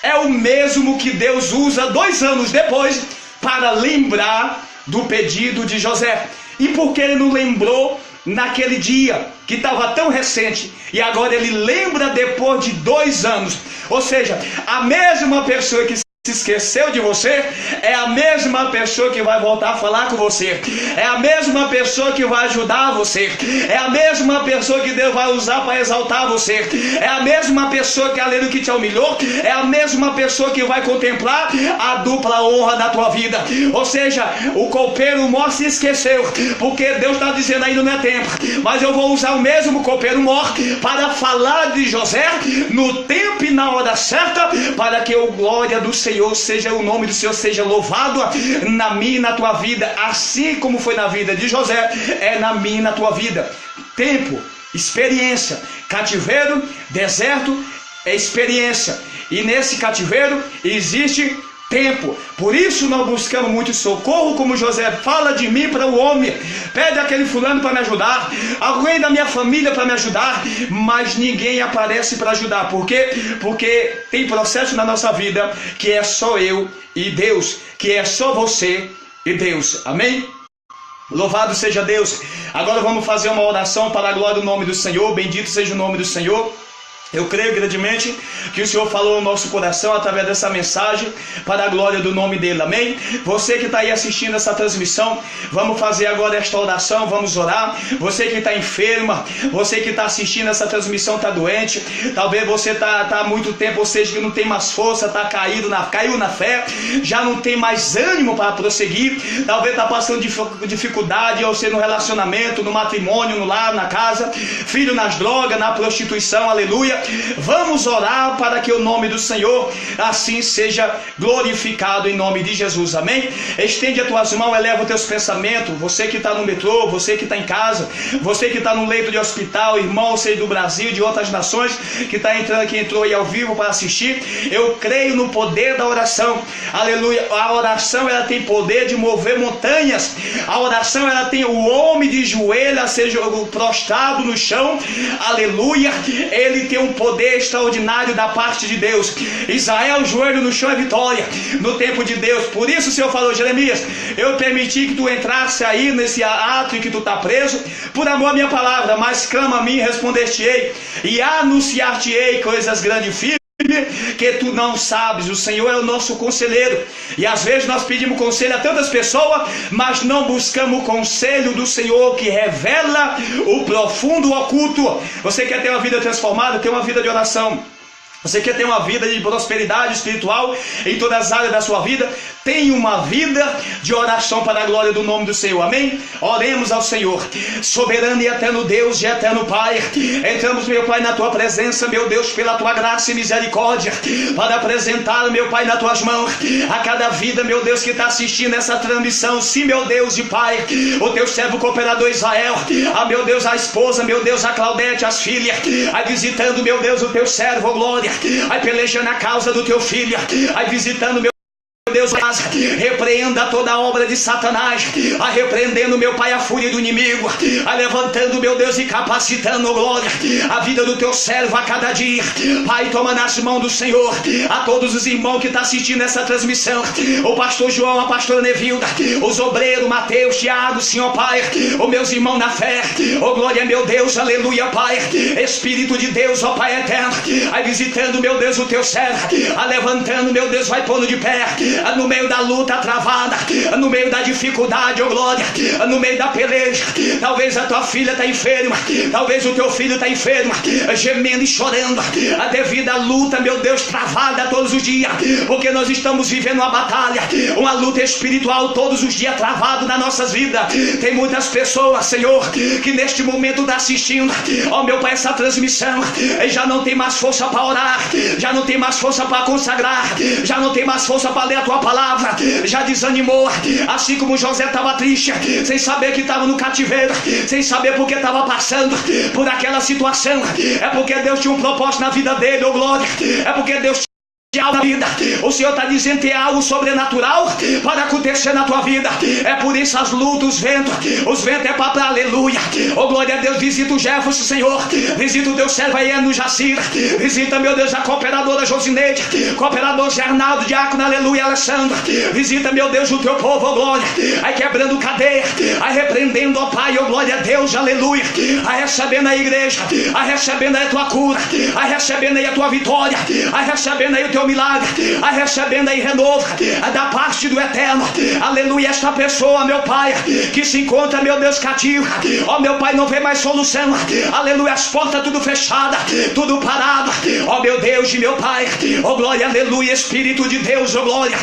é o mesmo que Deus usa 2 anos depois para lembrar do pedido de José. E por que ele não lembrou naquele dia que estava tão recente, e agora ele lembra depois de 2 anos? Ou seja, a mesma pessoa que se esqueceu de você é a mesma pessoa que vai voltar a falar com você. É a mesma pessoa que vai ajudar você. É a mesma pessoa que Deus vai usar para exaltar você. É a mesma pessoa que, além do que te humilhou, é a mesma pessoa que vai contemplar a dupla honra da tua vida. Ou seja, o copeiro Mó se esqueceu, porque Deus está dizendo: ainda não é tempo, mas eu vou usar o mesmo copeiro Mó para falar de José no tempo e na hora certa, para que a glória do Senhor seja, o nome do Senhor seja louvado na minha e na tua vida, assim como foi na vida de José, é na minha e na tua vida. Tempo, experiência. Cativeiro, deserto é experiência. E nesse cativeiro existe tempo. Por isso nós buscamos muito socorro, como José: fala de mim para o homem, pede aquele fulano para me ajudar, alguém da minha família para me ajudar, mas ninguém aparece para ajudar. Por quê? Porque tem processo na nossa vida que é só eu e Deus, que é só você e Deus. Amém? Louvado seja Deus. Agora vamos fazer uma oração para a glória do nome do Senhor. Bendito seja o nome do Senhor. Eu creio grandemente que o Senhor falou no nosso coração através dessa mensagem para a glória do nome dele, amém? Você que está aí assistindo essa transmissão, vamos fazer agora esta oração, vamos orar. Você que está enferma, você que está assistindo essa transmissão está doente, talvez você está há muito tempo, ou seja, que não tem mais força, está caiu na fé, já não tem mais ânimo para prosseguir, talvez está passando dificuldade, ou seja, no relacionamento, no matrimônio, no lar, na casa, filho nas drogas, na prostituição, aleluia. Vamos orar para que o nome do Senhor assim seja glorificado em nome de Jesus, amém? Estende as tuas mãos, eleva os teus pensamentos. Você que está no metrô, você que está em casa, você que está no leito de hospital, irmão, seja do Brasil, de outras nações, que está entrando aqui, entrou aí ao vivo para assistir. Eu creio no poder da oração, aleluia. A oração, ela tem poder de mover montanhas. A oração, ela tem o homem de joelho, seja prostrado no chão, aleluia. Ele tem um poder extraordinário da parte de Deus. Israel, joelho no chão é vitória no tempo de Deus. Por isso o Senhor falou: Jeremias, eu permiti que tu entrasse aí nesse ato em que tu está preso, por amor à minha palavra, mas clama a mim e responder-te-ei, e anunciar-te-ei coisas grandes e firmes que tu não sabes. O Senhor é o nosso conselheiro, e às vezes nós pedimos conselho a tantas pessoas, mas não buscamos o conselho do Senhor, que revela o profundo oculto. Você quer ter uma vida transformada? Tem uma vida de oração. Você quer ter uma vida de prosperidade espiritual em todas as áreas da sua vida? Tenha uma vida de oração para a glória do nome do Senhor, amém? Oremos ao Senhor. Soberano e eterno Deus e eterno Pai, entramos, meu Pai, na tua presença, meu Deus, pela tua graça e misericórdia, para apresentar, meu Pai, nas tuas mãos a cada vida, meu Deus, que está assistindo essa transmissão. Sim, meu Deus e Pai, o teu servo cooperador Israel, meu Deus, a esposa, meu Deus, a Claudete, as filhas, visitando, meu Deus, o teu servo, glória, pelejando a causa do teu filho, visitando, meu Deus, repreenda toda a obra de Satanás, repreendendo, meu Pai, a fúria do inimigo, levantando, meu Deus, e capacitando, glória, a vida do teu servo a cada dia. Pai, toma nas mãos do Senhor a todos os irmãos que estão assistindo essa transmissão, o pastor João, a pastora Nevilda, os obreiros, Mateus, Tiago, Senhor Pai, os meus irmãos na fé, oh glória, meu Deus, aleluia, Pai, Espírito de Deus, ó Pai eterno, visitando, meu Deus, o teu servo, levantando, meu Deus, vai pondo de pé, no meio da luta travada, no meio da dificuldade, oh glória, no meio da peleja. Talvez a tua filha está enferma, talvez o teu filho está enfermo, gemendo e chorando, devido à luta, meu Deus, travada todos os dias, porque nós estamos vivendo uma batalha, uma luta espiritual todos os dias travado nas nossas vidas. Tem muitas pessoas, Senhor, que neste momento está assistindo, ó meu Pai, essa transmissão, e já não tem mais força para orar, já não tem mais força para consagrar, já não tem mais força para ler a tua palavra, já desanimou, assim como José estava triste, sem saber que estava no cativeiro, sem saber porque estava passando por aquela situação. É porque Deus tinha um propósito na vida dele, oh glória, é porque Deus na vida. O Senhor está dizendo que tem algo sobrenatural para acontecer na tua vida. É por isso as lutas, os ventos é para aleluia, oh glória a Deus. Visita o Jefferson, Senhor, visita o teu servo aí no Jacira, visita, meu Deus, a cooperadora Josineide, cooperador Gernaldo, diácono, aleluia, Alessandro, visita, meu Deus, o teu povo, oh glória, aí quebrando cadeia, aí repreendendo, ó Pai, oh glória a Deus, aleluia, aí recebendo a igreja, aí recebendo aí a tua cura, aí recebendo aí a tua vitória, aí recebendo aí o teu milagre, recebendo aí renovo da parte do eterno, aleluia. Esta pessoa, meu Pai, que se encontra, meu Deus, cativo, ó meu Pai, não vê mais solução, aleluia, as portas tudo fechadas, tudo parado, ó meu Deus e meu Pai, ó glória, aleluia, Espírito de Deus, ó glória,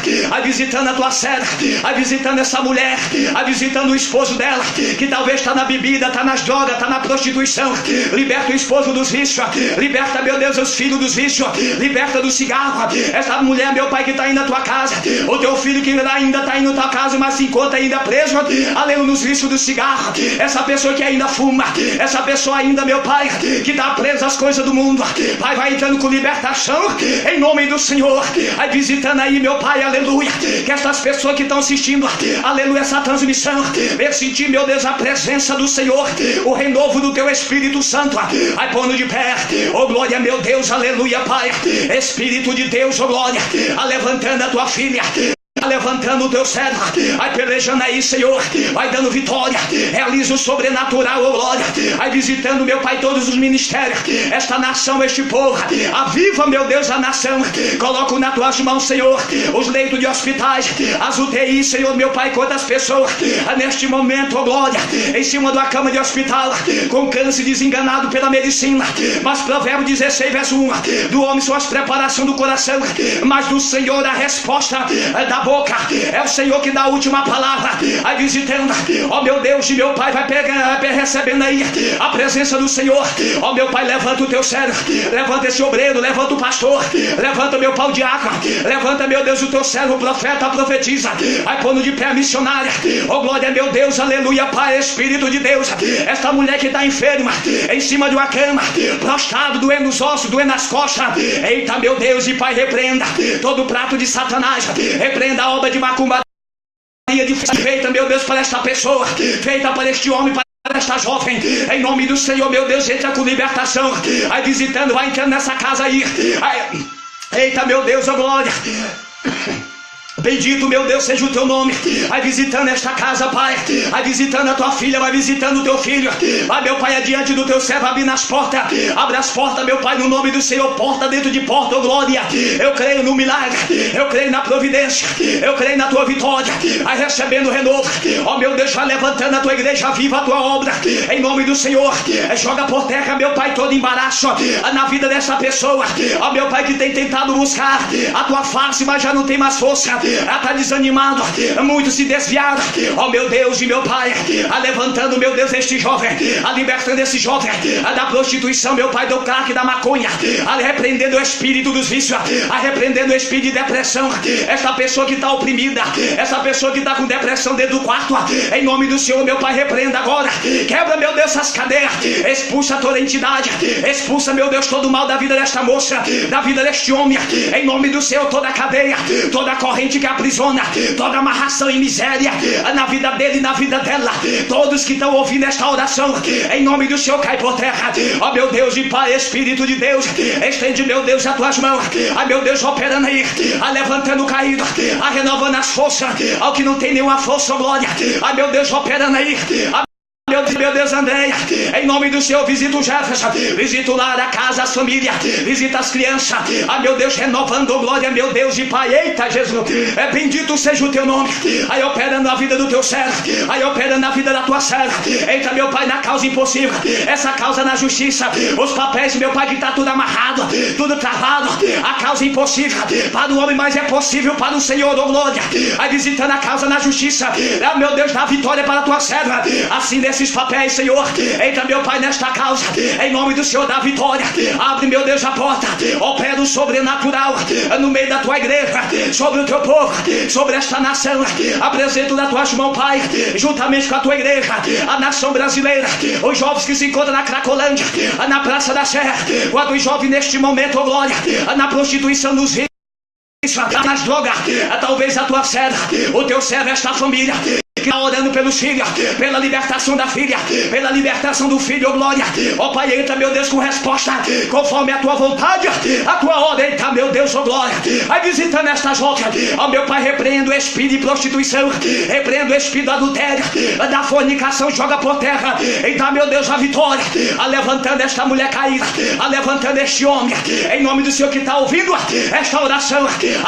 visitando a tua serva, visitando essa mulher, visitando o esposo dela, que talvez está na bebida, está nas drogas, está na prostituição. Liberta o esposo dos vícios, liberta, meu Deus, os filhos dos vícios, liberta do cigarro, essa mulher, meu Pai, que está indo na tua casa, o teu filho que ainda está indo na tua casa, mas se encontra ainda preso, aleluia, nos vícios do cigarro, essa pessoa que ainda fuma, essa pessoa ainda, meu Pai, que está presa às coisas do mundo, Pai, vai entrando com libertação, em nome do Senhor, vai visitando aí, meu Pai, aleluia, que essas pessoas que estão assistindo, aleluia, essa transmissão, venha sentir, meu Deus, a presença do Senhor, o renovo do teu Espírito Santo, vai pondo de pé, oh glória, meu Deus, aleluia, Pai, Espírito de Deus, oh glória, levantando a tua filha, levantando o teu servo, vai pelejando aí, Senhor, vai dando vitória, realiza o sobrenatural, oh glória, vai visitando, meu Pai, todos os ministérios, esta nação, este povo, aviva, meu Deus, a nação, coloco nas tuas mãos, Senhor, os leitos de hospitais, as UTIs, Senhor, meu Pai, quantas pessoas, neste momento, oh glória, em cima de uma cama de hospital, com câncer, desenganado pela medicina, mas Provérbio 16, verso 1, do homem são as preparações do coração, mas do Senhor a resposta da boca, é o Senhor que dá a última palavra, vai visitando, ó meu Deus e meu Pai, vai pegando, vai recebendo aí a presença do Senhor, ó meu Pai, levanta o teu servo, levanta esse obreiro, levanta o pastor, levanta meu Pai o diácono, levanta, meu Deus, o teu servo, o profeta, profetiza, vai pondo de pé a missionária, ó glória, meu Deus, aleluia, Pai, Espírito de Deus, esta mulher que está enferma, em cima de uma cama, prostrado, doendo os ossos, doendo as costas, eita, meu Deus, e Pai, repreenda todo o prato de Satanás, repreenda a obra de macumbaria feita, meu Deus, para esta pessoa, feita para este homem, para esta jovem, em nome do Senhor, meu Deus, entra com libertação, vai visitando, vai entrando nessa casa aí, eita, meu Deus, a glória. Bendito, meu Deus, seja o teu nome. Vai visitando esta casa, Pai. Vai visitando a tua filha, vai visitando o teu filho. Vai, meu Pai, adiante do teu servo, abrindo as portas. Abre as portas, meu Pai, no nome do Senhor. Porta dentro de porta, oh glória. Eu creio no milagre, eu creio na providência, eu creio na tua vitória. Vai recebendo o renovo. Ó meu Deus, vai levantando a tua igreja viva, a tua obra, em nome do Senhor. Joga por terra, meu Pai, todo embaraço na vida dessa pessoa. Ó meu Pai, que tem tentado buscar a tua face, mas já não tem mais força. Ela está desanimado, muito se desviado. Ó meu Deus e meu Pai, levantando, meu Deus, este jovem, libertando esse jovem da prostituição, meu Pai, do crack, da maconha, repreendendo o espírito dos vícios, repreendendo o espírito de depressão. Esta pessoa que está oprimida, essa pessoa que está com depressão dentro do quarto, em nome do Senhor, meu Pai, repreenda agora, quebra, meu Deus, essas cadeias, expulsa toda entidade, expulsa, meu Deus, todo o mal da vida desta moça, da vida deste homem, em nome do Senhor, toda a cadeia, toda a corrente que aprisiona, toda amarração e miséria na vida dele e na vida dela, todos que estão ouvindo esta oração, em nome do Senhor, cai por terra. Ó meu Deus e Pai, Espírito de Deus, estende, meu Deus, as tuas mãos, meu Deus, operando aí, levantando o caído, renovando as forças, ao que não tem nenhuma força, glória, meu Deus, operando aí, meu Deus, Andréia, em nome do Senhor, visita o Jefferson, visita o lar, a casa, as famílias, visita as crianças, meu Deus, renovando, glória, meu Deus e Pai, eita Jesus, bendito seja o teu nome, aí operando a vida do teu servo, aí operando a vida da tua serva, eita, meu Pai, na causa impossível, essa causa na justiça, os papéis, meu Pai, que está tudo amarrado, tudo travado, a causa impossível, para o homem, mas é possível para o Senhor, oh glória, aí visitando a causa na justiça, meu Deus, dá vitória para a tua serva, assim nesses papéis, Senhor, entra, meu Pai, nesta causa, em nome do Senhor, dá vitória, abre, meu Deus, a porta, opera o sobrenatural no meio da tua igreja, sobre o teu povo, sobre esta nação, apresento nas tuas mãos, Pai, juntamente com a tua igreja, a nação brasileira, os jovens que se encontram na Cracolândia, na Praça da Serra, quando os jovens neste momento, oh glória, na prostituição dos vícios, nas drogas, talvez a tua serva, o teu servo, esta família, que está orando pelos filhos, pela libertação da filha, pela libertação do filho, oh glória, ó Pai, entra, meu Deus, com resposta, conforme a tua vontade, a tua ordem, eita, meu Deus, oh glória, vai visitando estas jovens, ó meu Pai, repreendo o espírito de prostituição, repreendo o espírito do adultério, da fornicação, joga por terra, eita, meu Deus, a vitória, levantando esta mulher caída, levantando este homem, em nome do Senhor que está ouvindo esta oração,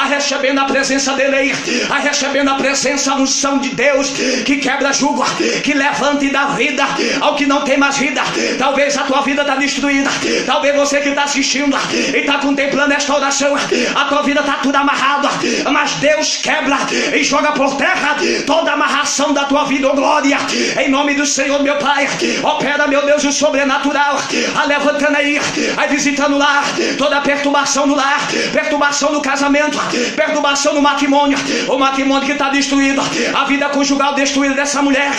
recebendo a presença dele, recebendo a presença, a unção de Deus, que quebra jugo, que levanta e dá vida ao que não tem mais vida. Talvez a tua vida está destruída, talvez você que está assistindo e está contemplando esta oração, a tua vida está tudo amarrada, mas Deus quebra e joga por terra toda a amarração da tua vida, oh glória, em nome do Senhor, meu Pai. Opera, meu Deus, o sobrenatural, levantando aí, visitando lá, toda perturbação no lar, perturbação no casamento, perturbação no matrimônio, o matrimônio que está destruído, a vida conjugal destruída dessa mulher,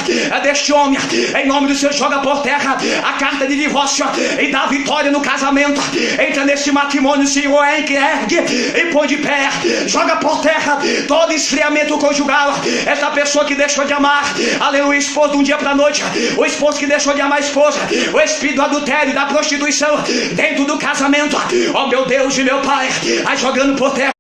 deste homem, em nome do Senhor, joga por terra a carta de divórcio e dá vitória no casamento. Entra nesse matrimônio, Senhor, ergue e põe de pé, joga por terra todo esfriamento conjugal, essa pessoa que deixou de amar, aleluia, esposo de um dia para a noite, o esposo que deixou de amar a esposa, o espírito do adultério, da prostituição dentro do casamento, ó meu Deus e meu Pai, aí jogando por terra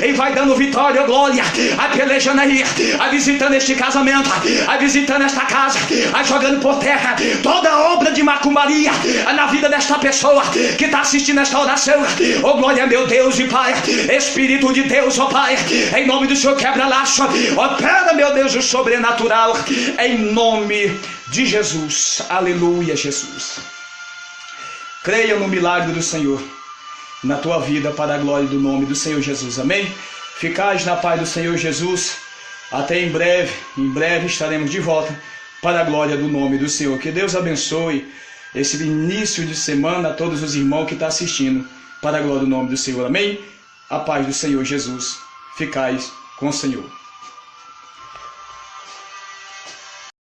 e vai dando vitória, glória, aí pelejando aí, aí visitando este casamento, aí visitando esta casa, aí jogando por terra toda obra de macumbaria na vida desta pessoa que está assistindo esta oração, oh glória, meu Deus e Pai, Espírito de Deus, ó Pai, em nome do Senhor, quebra laço, opera, meu Deus, o sobrenatural, em nome de Jesus, aleluia, Jesus. Creia no milagre do Senhor na tua vida, para a glória do nome do Senhor Jesus, amém? Ficais na paz do Senhor Jesus, até em breve estaremos de volta, para a glória do nome do Senhor. Que Deus abençoe esse início de semana a todos os irmãos que estão assistindo, para a glória do nome do Senhor, amém? A paz do Senhor Jesus, ficais com o Senhor.